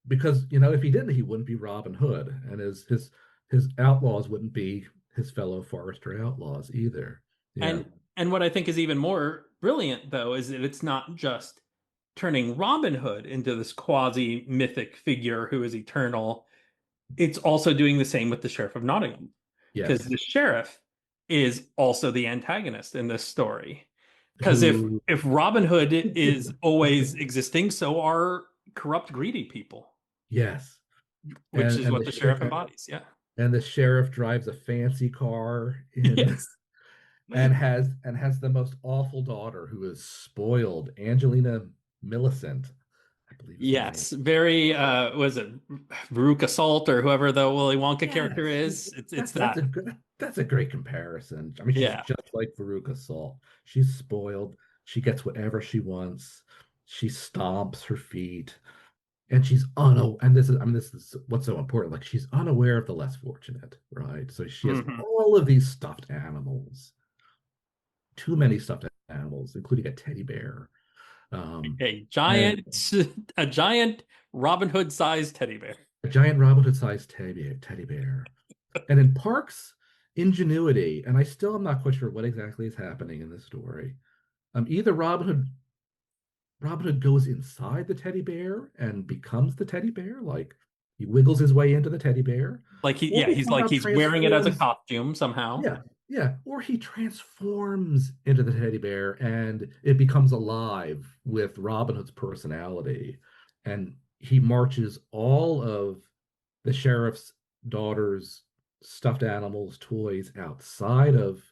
Because if he didn't, he wouldn't be Robin Hood, and his outlaws wouldn't be his fellow forester outlaws either. Yeah. And what I think is even more brilliant, though, is that it's not just turning Robin Hood into this quasi mythic figure who is eternal. It's also doing the same with the Sheriff of Nottingham, because Yes. the sheriff is also the antagonist in this story. Because Who? if Robin Hood is always existing, so are corrupt, greedy people, Yes. which is And what the sheriff embodies. Yeah. the sheriff drives a fancy car in Yes. and has the most awful daughter who is spoiled, Angelina Millicent, I believe is her name. Yes. Very. Was it Veruca Salt or whoever the Willy Wonka character Yes, is? It's that's that. a great comparison. I mean, she's Yeah. just like Veruca Salt. She's spoiled. She gets whatever she wants. She stomps her feet. and she's unaware, and this is what's so important. Like, she's unaware of the less fortunate, right? So she has Mhm. all of these stuffed animals, too many stuffed animals, including a teddy bear. Um, A and giant, a giant Robin Hood sized teddy bear. a giant Robin Hood sized teddy bear. And in Park's ingenuity, and I still am not quite sure what exactly is happening in this story. Either Robin Hood goes inside the teddy bear and becomes the teddy bear, like he wiggles his way into the teddy bear, Like or he he's somehow like he's wearing it as a transforms. costume somehow. Yeah, yeah, or he transforms into the teddy bear and it becomes alive with Robin Hood's personality, and he marches all of the sheriff's daughter's stuffed animals, toys outside of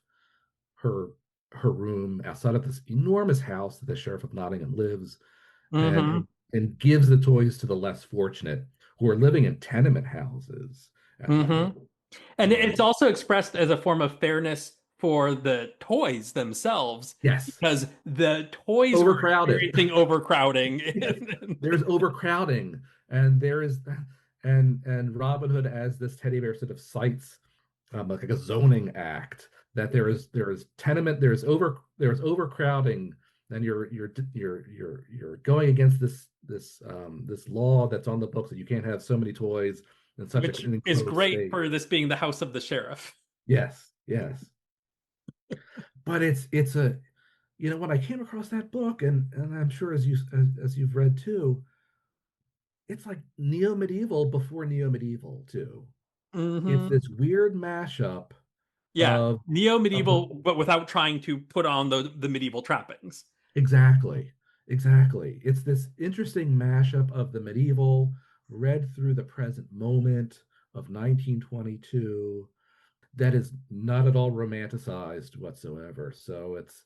her her room, outside of this enormous house that the sheriff of Nottingham lives, and Mm-hmm. and gives the toys to the less fortunate who are living in tenement houses at the Mm-hmm. time. And it's Um, also expressed as a form of fairness for the toys themselves, yes, because the toys were overcrowded. experiencing overcrowding. Yes, there's overcrowding, and there is, and Robin Hood, as this teddy bear, sort of cites like a zoning act, that there's overcrowding, and you're going against this law that's on the books that you can't have so many toys in such Which an is enclosed great space. for this being the house of the sheriff. Yes, yes, but it's a, when I came across that book, and I'm sure as you've read too, it's like neo-medieval before neo-medieval too. It's Mm-hmm. this weird mashup Yeah, of of the neo-medieval, but without trying to put on the medieval trappings. exactly, exactly. It's this interesting mashup of the medieval read through the present moment of 1922 that is not at all romanticized whatsoever. So it's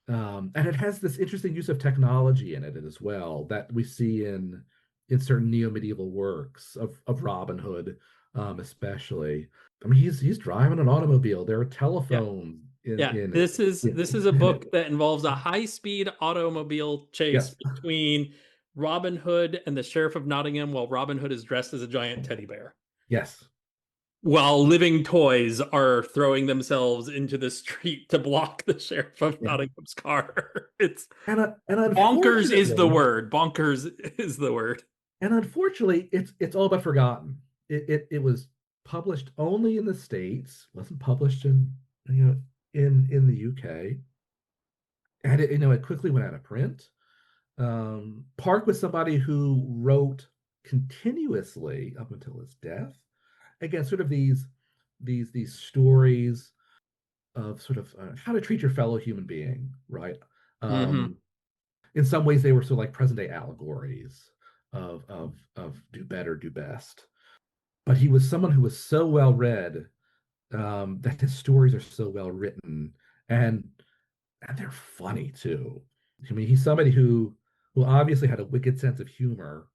and it has this interesting use of technology in it as well that we see in certain neo-medieval works of Robin Hood, especially. I mean, he's driving an automobile. There are Yeah. telephones Yeah, in it. this is a In book it. that involves a high-speed automobile chase Yes, between Robin Hood and the Sheriff of Nottingham, while Robin Hood is dressed as a giant teddy bear, yes, while living toys are throwing themselves into the street to block the Sheriff of yeah. Nottingham's car. It's And bonkers is the unfortunately, word. Bonkers is the word. it's all but forgotten. It was published only in the States, wasn't published in the UK, and it quickly went out of print. Park was somebody who wrote continuously up until his death. Again, sort of these stories of sort of how to treat your fellow human being, right? Mm-hmm. Um, in some ways, they were sort of like present day allegories of do better, do best. But he was someone who was so well read, that his stories are so well written, and and they're funny too. I mean, he's somebody who obviously had a wicked sense of humor,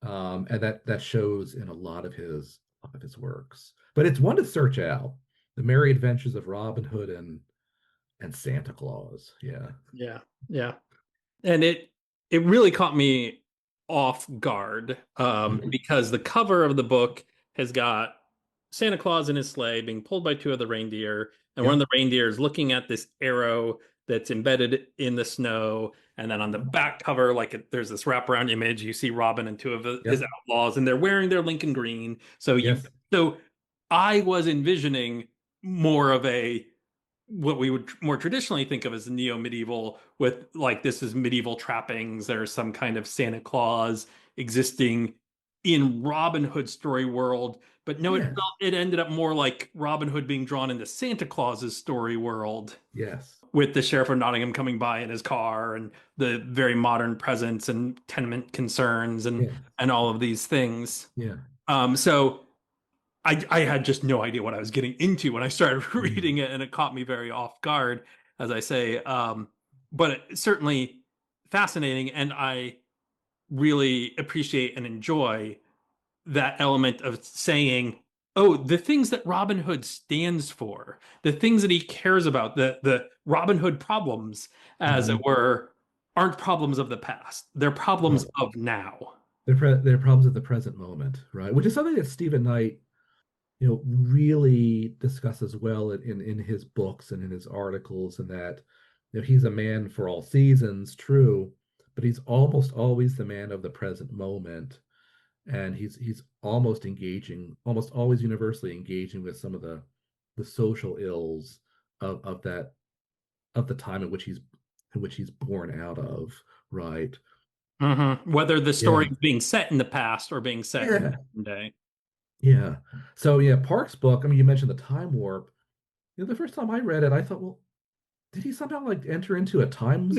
and that shows in a lot of his works. But it's one to search out: The Merry Adventures of Robin Hood and Santa Claus. Yeah. Yeah, yeah. And it really caught me off guard, Mhm. because the cover of the book has got Santa Claus in his sleigh being pulled by two of the reindeer, and one of Yep. the reindeer is looking at this arrow that's embedded in the snow. And then on the back cover, there's this wraparound image. You see Robin and two of his Yep. outlaws, and they're wearing their Lincoln green. Yes. So I was envisioning more of a what we would more traditionally think of as neo-medieval, with like this is medieval trappings. There's some kind of Santa Claus existing in Robin Hood story world, but no, Yeah. it ended up more like Robin Hood being drawn into Santa Claus's story world, Yes. with the Sheriff of Nottingham coming by in his car and the very modern presence and tenement concerns Yeah. and all of these things. Yeah. So I had just no idea what I was getting into when I started Mm. reading it, and it caught me very off guard, as I say. But it's certainly fascinating, and I really appreciate and enjoy that element of saying, "Oh, the things that Robin Hood stands for, the things that he cares about, the Robin Hood problems, as it Mhm. were, aren't problems of the past; they're problems Right. of now." They're problems at the present moment, right? Which is something that Stephen Knight, really discusses well in his books and in his articles, and that he's a man for all seasons, true, but he's almost always the man of the present moment, and he's almost always universally engaging with some of the social ills of that of the time in which he's born out of, right? Whether the story Yeah, is being set in the past or being set in the yeah, present day. yeah. So yeah, Park's book. I mean, you mentioned the time warp. The first time I read it, I thought, well, did he somehow like enter into a time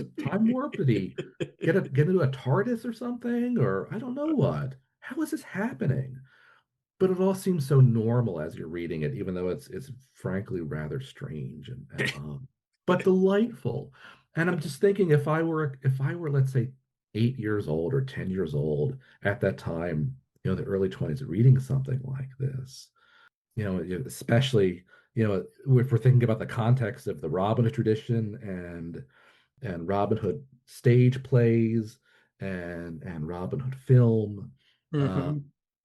warp? Did he get into a TARDIS or something? Or I don't know what. How is this happening? But it all seems so normal as you're reading it, even though it's frankly rather strange and but delightful. And I'm just thinking, if I were, let's say, 8 years old or 10 years old at that time, the early 20s, reading something like this, especially, if we're thinking about the context of the Robin Hood tradition and Robin Hood stage plays and Robin Hood film, uh, hmm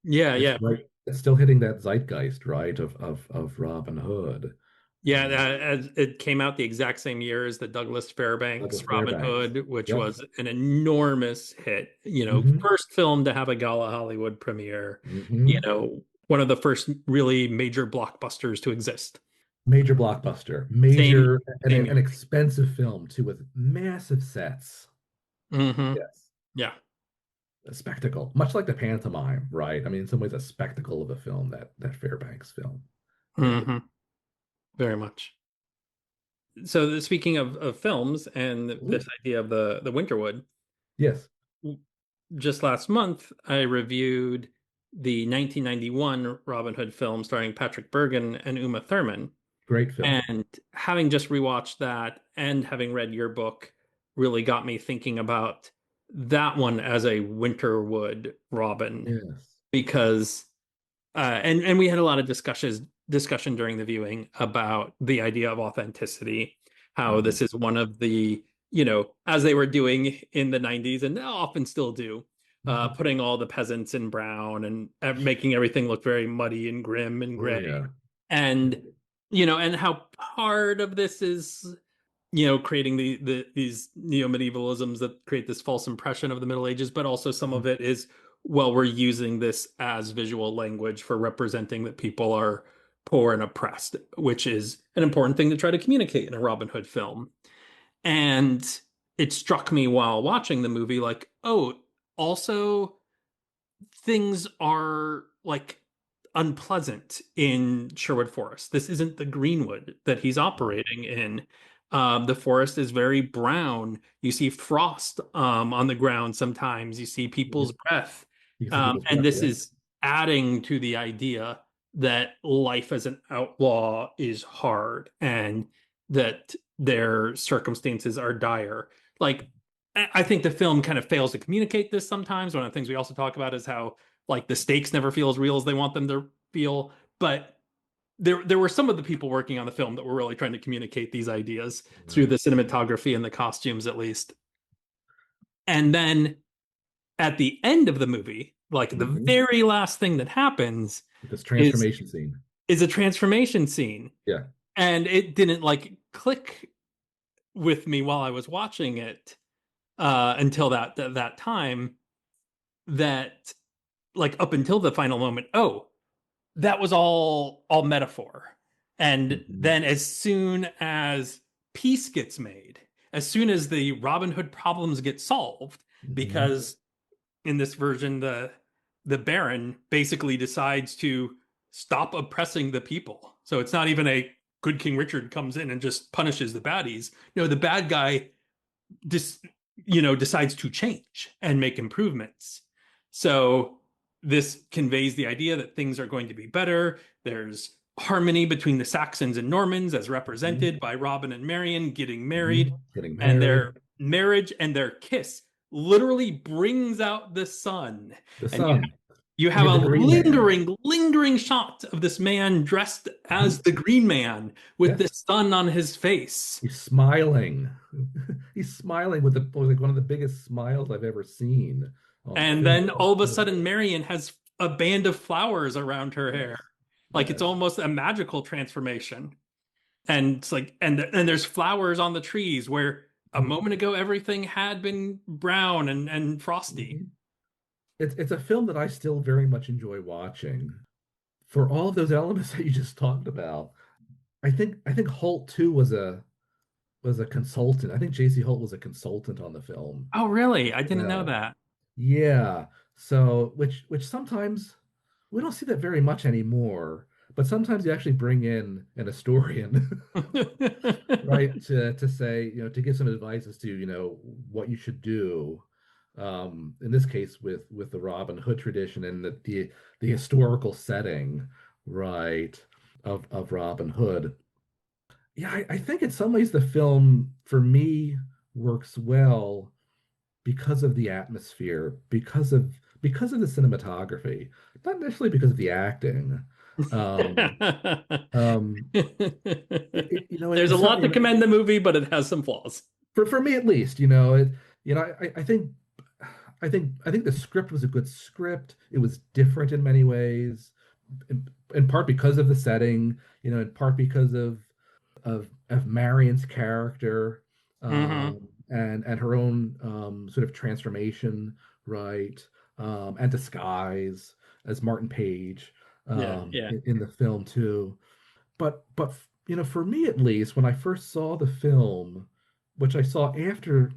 Yeah, it's yeah. right. It's still hitting that zeitgeist, right, of Robin Hood. Yeah, Uh, as it came out the exact same year as the Douglas Fairbanks Douglas Robin Fairbanks. Hood, which Yep. was an enormous hit. Hmm. First film to have a gala Hollywood premiere. Hmm. One of the first really major blockbusters to exist. Major blockbuster, Same, major and same an year. expensive film too, with massive sets. hmm Yes. Yeah. A spectacle, much like the pantomime, right? I mean, in some ways, a spectacle of a film, that Fairbanks film. Yeah. hmm Very much. So speaking of films and Ooh. this idea of the Winterwood, Yes. just last month I reviewed the 1991 Robin Hood film starring Patrick Bergin and Uma Thurman. Great film. And having just rewatched that and having read your book really got me thinking about that one as a Winterwood Robin Yes. because and we had a lot of discussion during the viewing about the idea of authenticity, how Mhm. this is one of the, as they were doing in the 90s and often still do, Mhm. putting all the peasants in brown and making everything look very muddy and grim and Oh gray. yeah. And and how part of this is creating these neo-medievalisms that create this false impression of the Middle Ages, but also some of it is, well, we're using this as visual language for representing that people are poor and oppressed, which is an important thing to try to communicate in a Robin Hood film. And it struck me while watching the movie, like, oh, also things are like unpleasant in Sherwood Forest. This isn't the Greenwood that he's operating in. The forest is very brown. You see frost on the ground sometimes. You see people's breath. You can see people's And breath. this Yeah. is adding to the idea that life as an outlaw is hard and that their circumstances are dire. Like, I think the film kind of fails to communicate this sometimes. One of the things we also talk about is how like the stakes never feel as real as they want them to feel. But there were some of the people working on the film that were really trying to communicate these ideas through Right. the cinematography and the costumes, at least. And then at the end of the movie, like the Mhm. very last thing that happens This is transformation scene. is a transformation scene. Yeah. And it didn't like click with me while I was watching it until that time that like up until the final moment, oh, that was all metaphor. And Mhm. then as soon as peace gets made, as soon as the Robin Hood problems get solved, Mhm. because in this version the Baron basically decides to stop oppressing the people. So it's not even a good King Richard comes in and just punishes the baddies. No, the bad guy dis, decides to change and make improvements. So this conveys the idea that things are going to be better. There's harmony between the Saxons and Normans as Mhm. represented by Robin and Marion getting married, Mhm. Getting and married. their marriage and their kiss literally brings out the sun. The And you sun. You You have get a the Green Man. lingering shot of this man dressed as the Green Man with the Yes, sun on his face. he's smiling. He's smiling with like one of the biggest smiles I've ever seen on And film. then all of a sudden, Marion has a band of flowers around her Yes, hair. Like it's yes. almost a magical transformation. And it's like, and there's flowers on the trees where a Mhm. moment ago everything had been brown and frosty. Mhm. It's a film that I still very much enjoy watching for all of those elements that you just talked about. I think Holt too was a consultant. I think J.C. Holt was a consultant on the film. Oh, really? I didn't know Well, that. yeah. So which sometimes we don't see that very much anymore, but sometimes you actually bring in an historian, right, to say, to give some advice as to, what you should do. In this case with the Robin Hood tradition and the historical setting, right, of Robin Hood. Yeah, I think in some ways the film for me works well because of the atmosphere, because of the cinematography, not necessarily because of the acting. Um, There's and a lot certainly to commend the movie, but it has some flaws. for me at least, I think the script was a good script. It was different in many ways, in part because of the setting, in part because of Marion's character, Hmm. and her own sort of transformation, right, and disguise as Martin Page, Yeah, yeah. in the film too. But for me at least, when I first saw the film, which I saw after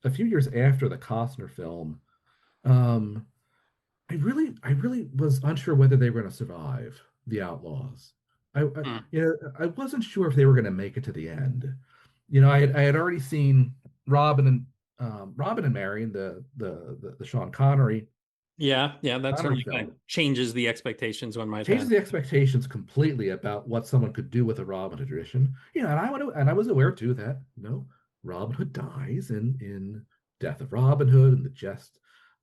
a few years after the Costner film, um, I really was unsure whether they were going to survive the Outlaws. Mm. I wasn't sure if they were going to make it to the end. I had already seen Robin and Marion, the Sean Connery Yeah, yeah, that Connery certainly kind film, of changes the expectations one might changes have. the expectations completely about what someone could do with a Robin Hood tradition. And I was aware too that Robin Hood dies in Death of Robin Hood and the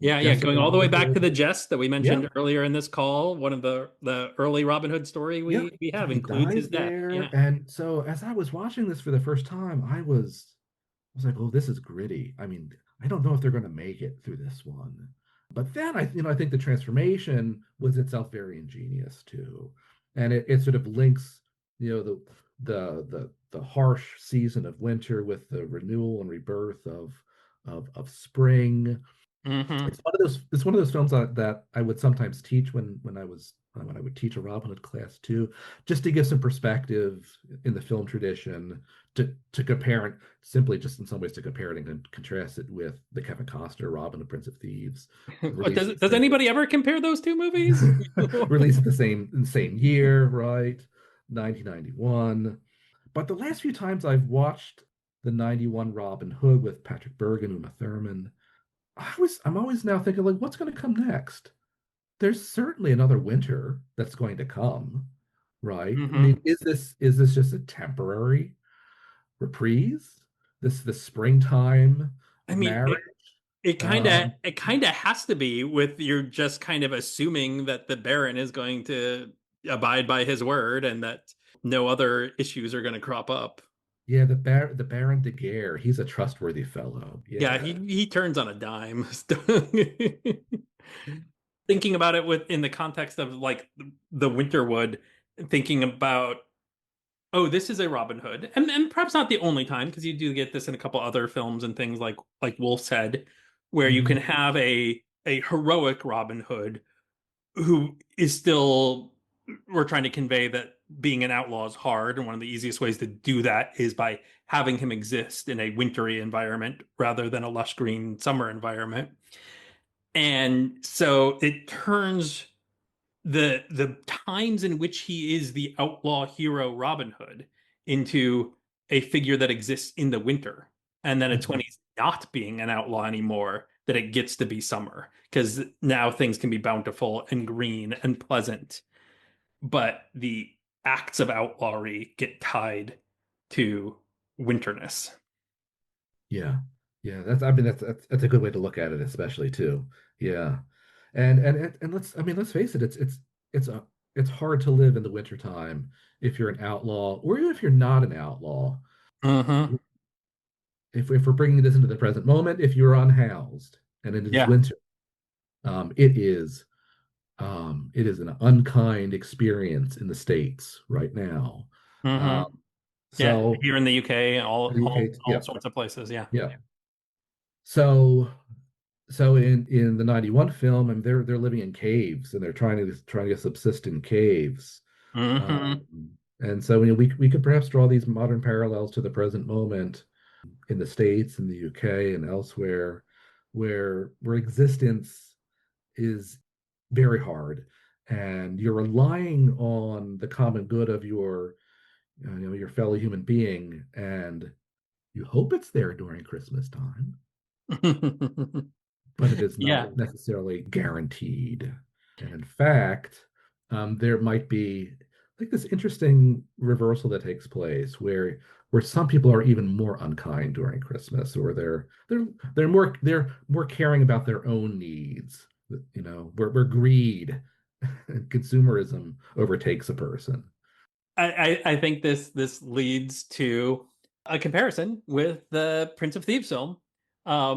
Yeah, yeah, Jest of going all the way Robin back to Hood. the jest that we Yeah, mentioned earlier in this call, one of the early Robin Hood story yeah, we yeah, have he includes his dies death. there. Yeah. And so as I was watching this for the first time, I was like, oh, this is gritty. I mean, I don't know if they're going to make it through this one. But then I think the transformation was itself very ingenious too. And it sort of links, the harsh season of winter with the renewal and rebirth of spring. Hmm. It's one of those films that I would sometimes teach when I would teach a Robin Hood class too, just to give some perspective in the film tradition, to compare it, simply just in some ways to compare it and contrast it with the Kevin Costner Robin Hood Prince of Thieves, What released at does the same anybody ever compare those two movies? released at the same year, right? 1991. But the last few times I've watched the 91 Robin Hood with Patrick Bergin, Uma Thurman, I'm always now thinking, like, what's going to come next? There's certainly another winter that's going to come, right? I Hmm. mean, is this just a temporary reprise? This springtime I mean, marriage? it Um, kind of has to be with you're just kind of assuming that the Baron is going to abide by his word and that no other issues are going to crop up. yeah, the Baron de Guerre, he's a trustworthy fellow. Yeah, Yeah. he turns on a dime. Thinking about it in the context of like the Winterwood, thinking about, oh, this is a Robin Hood, and perhaps not the only time because you do get this in a couple other films and things like Wolf's Head, where you can Mhm. have a heroic Robin Hood who is still, we're trying to convey that being an outlaw is hard, and one of the easiest ways to do that is by having him exist in a wintry environment rather than a lush green summer environment. And so it turns the times in which he is the outlaw hero Robin Hood into a figure that exists in the winter. And then it's when Mhm. he's not being an outlaw anymore that it gets to be summer because now things can be bountiful and green and pleasant. But the acts of outlawry get tied to winterness. Yeah. Yeah, I mean that's a good way to look at it, especially too. Yeah. And let's face it, it's hard to live in the wintertime if you're an outlaw, or even if you're not an outlaw. Mm-hmm. If we're bringing this into the present moment, if you're unhoused and it is Yeah. winter, um, it is it is an unkind experience in the States right now. Mm-hmm. Um, Yeah. so Here in the UK, the UK, all yeah, sorts of places. Yeah. yeah. So in the 91 film, and they're living in caves, and they're trying to subsist in caves. Mm-hmm. Um, and so we could perhaps draw these modern parallels to the present moment in the States, in the UK, and elsewhere, where existence is very hard, and you're relying on the common good of your fellow human being, and you hope it's there during Christmas time, but it is Yeah. not necessarily guaranteed. And in fact, there might be like this interesting reversal that takes place where some people are even more unkind during Christmas, or they're more caring about their own needs. Where greed and consumerism overtakes a person. I think this leads to a comparison with the Prince of Thieves film,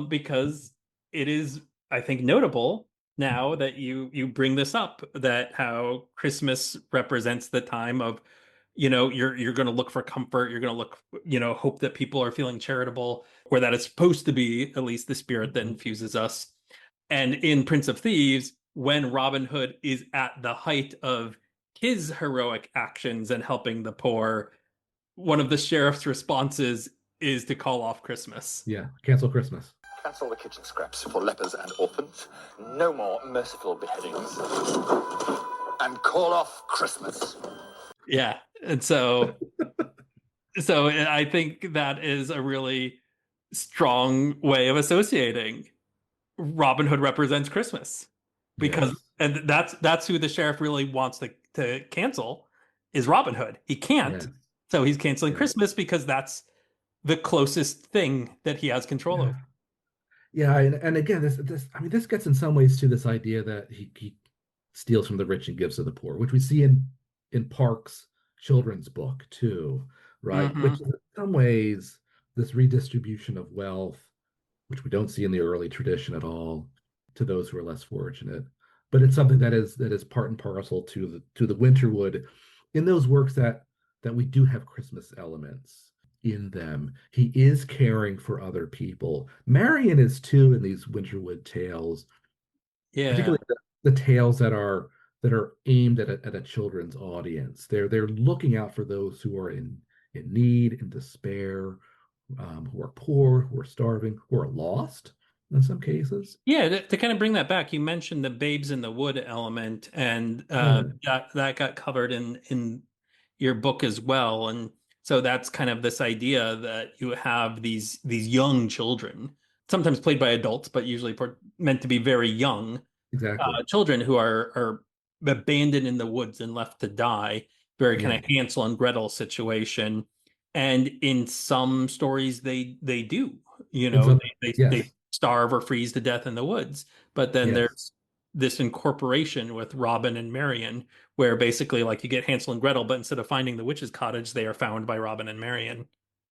because it is, I think, notable now that you bring this up, that how Christmas represents the time of, you're going to look for comfort, you're going to look, hope that people are feeling charitable, or that it's supposed to be at least the spirit that infuses us. And in Prince of Thieves, when Robin Hood is at the height of his heroic actions and helping the poor, one of the sheriff's responses is to call off Christmas. Yeah, cancel Christmas. Cancel the kitchen scraps for lepers and orphans. No more merciful beheadings. And call off Christmas. Yeah. And so I think that is a really strong way of associating Robin Hood represents Christmas, because Yes. and that's who the sheriff really wants to cancel, is Robin Hood. He can't. Yes. So he's canceling Yes. Christmas because that's the closest thing that he has control Yeah. over. Yeah, and again, this gets in some ways to this idea that he steals from the rich and gives to the poor, which we see in Park's children's book too, right? Mm-hmm. Which is in some ways this redistribution of wealth, which we don't see in the early tradition at all, to those who are less fortunate. But it's something that is part and parcel to the Winterwood in those works that we do have Christmas elements in them. He is caring for other people. Marion is too in these Winterwood tales, Yeah. particularly the tales that are aimed at a children's audience. They're looking out for those who are in need, in despair, who are poor, who are starving, who are lost in some cases. Yeah, to kind of bring that back, you mentioned the Babes in the Wood element, and Yeah, that got covered in your book as well. And so that's kind of this idea that you have these young children, sometimes played by adults, but usually meant to be very young exactly. children who are abandoned in the woods and left to die. Very kind Yeah. of Hansel and Gretel situation. And in some stories, they do, In some, they yes, starve or freeze to death in the woods. But then yes, there's this incorporation with Robin and Marian, where basically like you get Hansel and Gretel, but instead of finding the witch's cottage, they are found by Robin and Marian.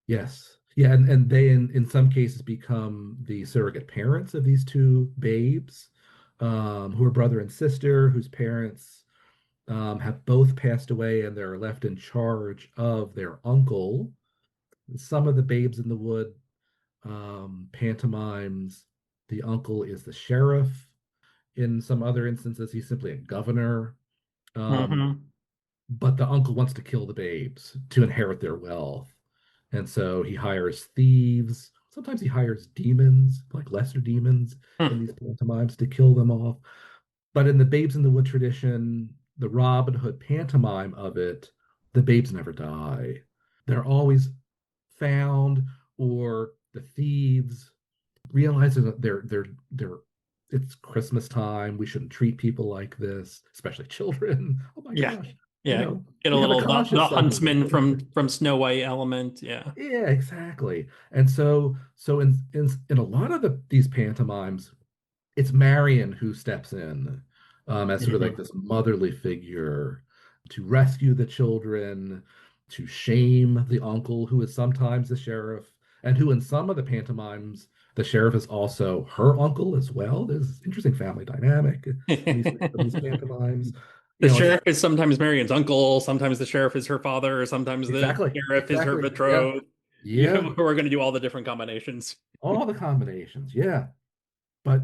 yes. Yeah, and they in some cases become the surrogate parents of these two babes, who are brother and sister, whose parents have both passed away, and they're left in charge of their uncle. Some of the Babes in the Wood pantomimes, the uncle is the sheriff. In some other instances, he's simply a governor. Um, Mm-hmm. but the uncle wants to kill the babes to inherit their wealth. And so he hires thieves. Sometimes he hires demons, like lesser demons in these pantomimes, to kill them off. But in the Babes in the Wood tradition, the Robin Hood pantomime of it, the babes never die. They're always found, or the thieves realizing that they're it's Christmas time. We shouldn't treat people like this, especially children. Oh my Yeah. gosh. Yeah. Get a We have a little conscience the suddenly. huntsman from Snow White element. Yeah. Yeah, exactly. And so in a lot of these pantomimes, it's Marion who steps in as sort of like Mhm. this motherly figure to rescue the children, to shame the uncle who is sometimes the sheriff, and who in some of the pantomimes, the sheriff is also her uncle as well. There's this interesting family dynamic in these pantomimes. The You know, it's sheriff is sometimes Marion's uncle, sometimes the sheriff is her father, or sometimes the exactly, sheriff is her exactly. Yeah, betrothed. yeah, We're going to do all the different combinations. all the combinations. Yeah, but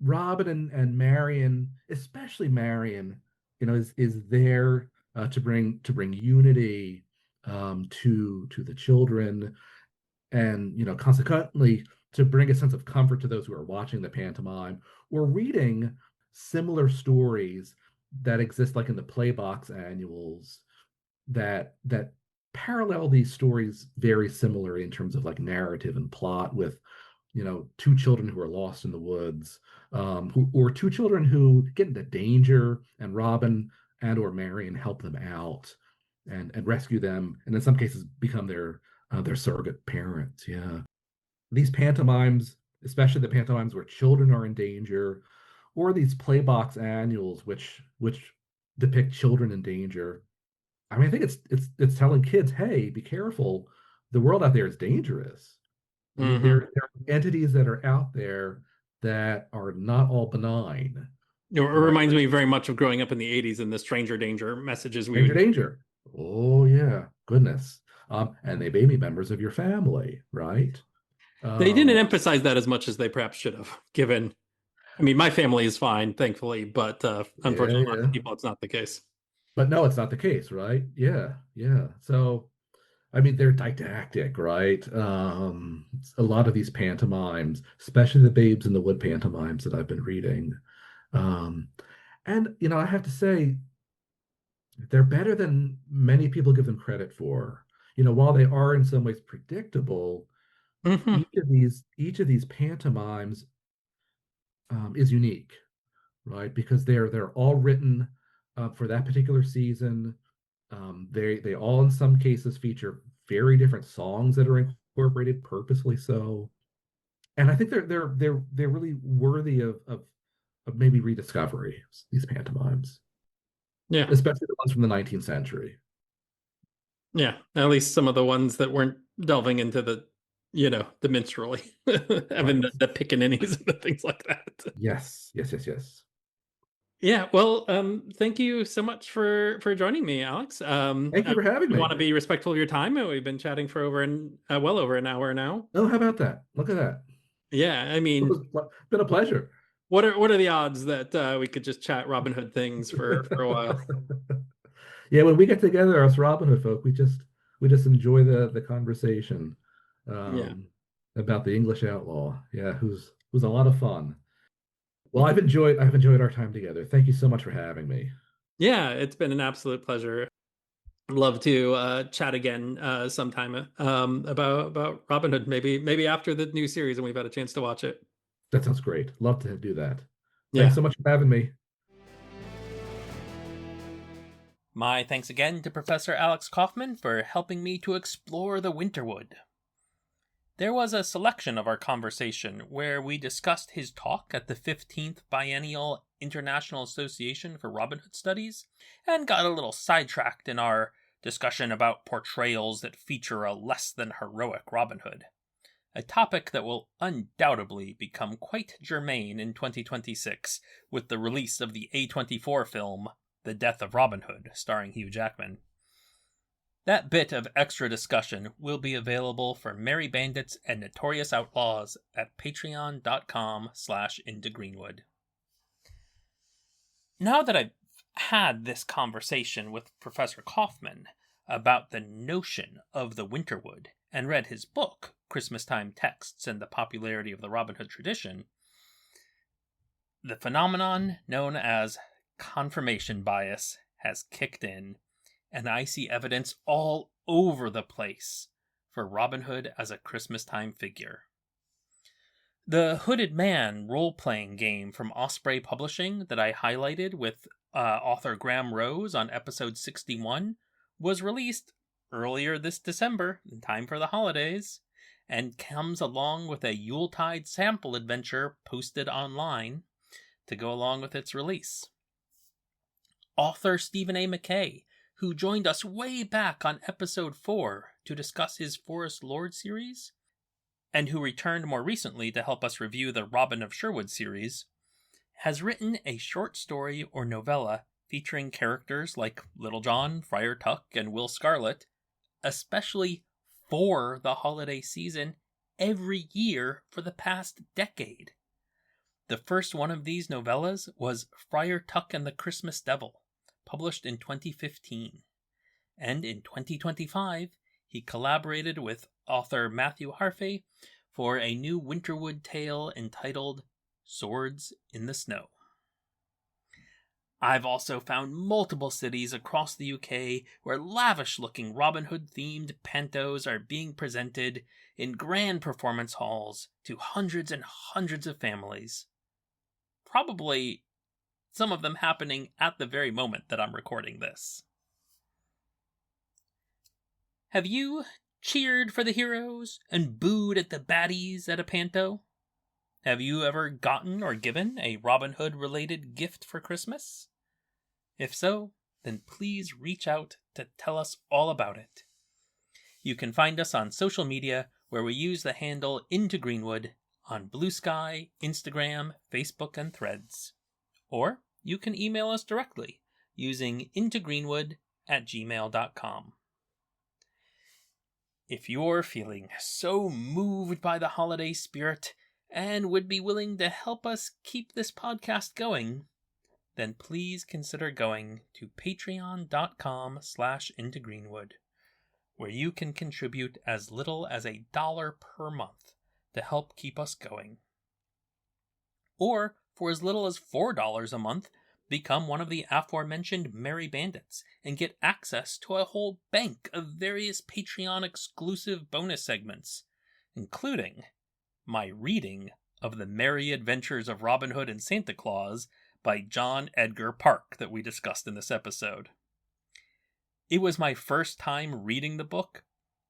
Robin and Marion, especially Marion, is there to bring unity to the children, and consequently to bring a sense of comfort to those who are watching the pantomime or reading similar stories that exist like in the Playbox annuals that parallel these stories very similar in terms of like narrative and plot with two children who are lost in the woods, or two children who get into danger, and Robin and or Marion help them out and rescue them, and in some cases become their surrogate parents. Yeah, these pantomimes, especially the pantomimes where children are in danger, or these playbox annuals which depict children in danger. I mean, I think it's telling kids, hey, be careful. The world out there is dangerous. I mean, Hmm. there are entities that are out there that are not all benign, It right? reminds me very much of growing up in the 80s and the stranger danger messages we Danger, would. danger. Oh yeah, goodness. And they may be members of your family, right? They didn't Um, emphasize that as much as they perhaps should have, given. I mean, my family is fine, thankfully, but yeah, unfortunately, lots of yeah. people, it's not the case. But no, it's not the case, right? Yeah, yeah. So, I mean, they're didactic, right? A lot of these pantomimes, especially the Babes in the Wood pantomimes that I've been reading. Um, and I have to say, they're better than many people give them credit for. While they are in some ways predictable, Hmm. each of these pantomimes is unique, right? Because they're all written for that particular season. They all in some cases feature very different songs that are incorporated purposely so. And I think they're really worthy of maybe rediscovery, these pantomimes, Yeah, especially the ones from the 19th century. yeah. At least some of the ones that weren't delving into the minstrelly, having Right. the pickaninnies and the things like that. Yes, yes, yes, yes. Yeah, well, thank you so much for joining me, Alex. Thank you for having I want me. to be respectful of your time. We've been chatting for well over an hour now. Oh, how about that? Look at that. Yeah, I mean, It's been a pleasure. what are the odds that we could just chat Robin Hood things for a while? Yeah, when we get together, us Robin Hood folk, we just enjoy the conversation Yeah. um, about the English outlaw. Yeah, who's a lot of fun. Well, I've enjoyed our time together. Thank you so much for having me. Yeah, it's been an absolute pleasure. I'd love to chat again sometime about Robin Hood, maybe after the new series and we've had a chance to watch it. That sounds great. Love to do that. Thanks Yeah. so much for having me. My thanks again to Professor Alex Kaufman for helping me to explore the Winterwood. There was a selection of our conversation where we discussed his talk at the 15th Biennial International Association for Robin Hood Studies, and got a little sidetracked in our discussion about portrayals that feature a less than heroic Robin Hood, a topic that will undoubtedly become quite germane in 2026 with the release of the A24 film The Death of Robin Hood, starring Hugh Jackman. That bit of extra discussion will be available for Merry Bandits and Notorious Outlaws at patreon.com/intogreenwood. Now that I've had this conversation with Professor Kaufman about the notion of the Winterwood and read his book, Christmastime Texts and the Popularity of the Robin Hood Tradition, the phenomenon known as confirmation bias has kicked in, and I see evidence all over the place for Robin Hood as a Christmastime figure. The Hooded Man role-playing game from Osprey Publishing that I highlighted with author Graham Rose on episode 61 was released earlier this December, in time for the holidays, and comes along with a Yuletide sample adventure posted online to go along with its release. Author Stephen A. McKay, who joined us way back on episode 4 to discuss his Forest Lord series, and who returned more recently to help us review the Robin of Sherwood series, has written a short story or novella featuring characters like Little John, Friar Tuck, and Will Scarlet, especially for the holiday season every year for the past decade. The first one of these novellas was Friar Tuck and the Christmas Devil, published in 2015. And in 2025, he collaborated with author Matthew Harvey for a new Winterwood tale entitled Swords in the Snow. I've also found multiple cities across the UK where lavish-looking Robin Hood-themed pantos are being presented in grand performance halls to hundreds and hundreds of families. Probably some of them happening at the very moment that I'm recording this. Have you cheered for the heroes and booed at the baddies at a panto? Have you ever gotten or given a Robin Hood-related gift for Christmas? If so, then please reach out to tell us all about it. You can find us on social media where we use the handle Into Greenwood on Blue Sky, Instagram, Facebook, and Threads. Or you can email us directly using intogreenwood@gmail.com. If you're feeling so moved by the holiday spirit and would be willing to help us keep this podcast going, then please consider going to patreon.com/intogreenwood, where you can contribute as little as $1 per month to help keep us going. Or, for as little as $4 a month, become one of the aforementioned Merry Bandits and get access to a whole bank of various Patreon exclusive bonus segments, including my reading of The Merry Adventures of Robin Hood and Santa Claus by John Edgar Park that we discussed in this episode. It was my first time reading the book,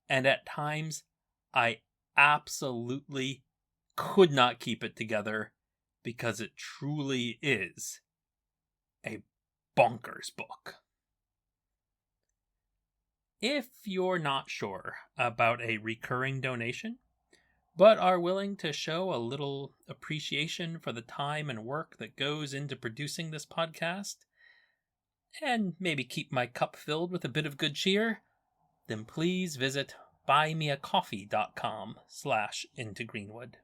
and at times I absolutely could not keep it together because it truly is a bonkers book. If you're not sure about a recurring donation, but are willing to show a little appreciation for the time and work that goes into producing this podcast, and maybe keep my cup filled with a bit of good cheer, then please visit buymeacoffee.com/intogreenwood.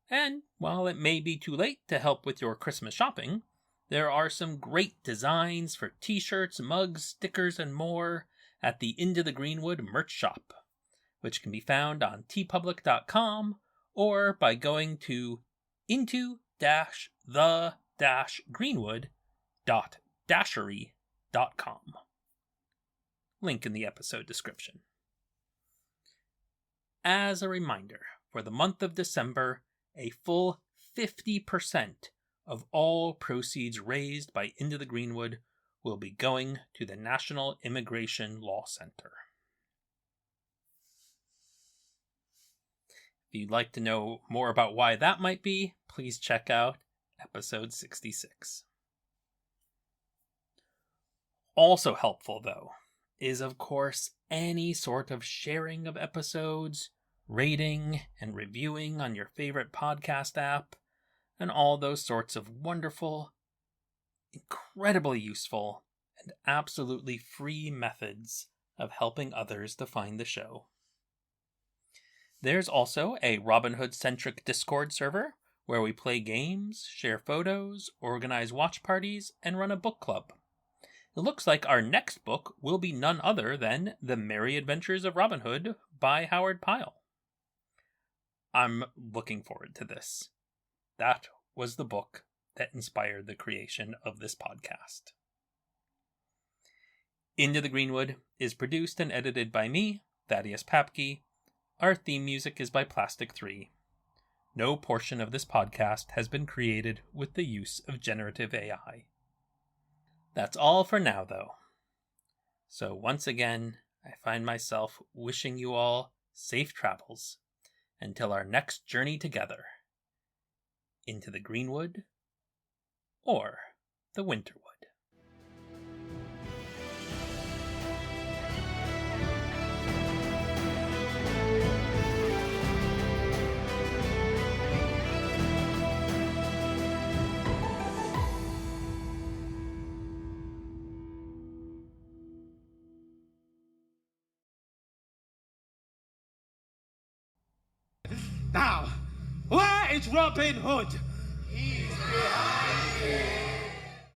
And while it may be too late to help with your Christmas shopping, there are some great designs for t-shirts, mugs, stickers, and more at the Into the Greenwood merch shop, which can be found on tpublic.com or by going to into-the-greenwood.dashery.com. Link in the episode description. As a reminder, for the month of December, a full 50% of all proceeds raised by Into the Greenwood will be going to the National Immigration Law Center. If you'd like to know more about why that might be, please check out episode 66. Also helpful, though, is of course any sort of sharing of episodes, rating and reviewing on your favorite podcast app, and all those sorts of wonderful, incredibly useful, and absolutely free methods of helping others to find the show. There's also a Robin Hood-centric Discord server where we play games, share photos, organize watch parties, and run a book club. It looks like our next book will be none other than The Merry Adventures of Robin Hood by Howard Pyle. I'm looking forward to this. That was the book that inspired the creation of this podcast. Into the Greenwood is produced and edited by me, Thaddeus Papke. Our theme music is by Plastic 3. No portion of this podcast has been created with the use of generative AI. That's all for now, though. So once again, I find myself wishing you all safe travels until our next journey together. Into the Greenwood or the Winterwood. Now, where is Robin Hood? He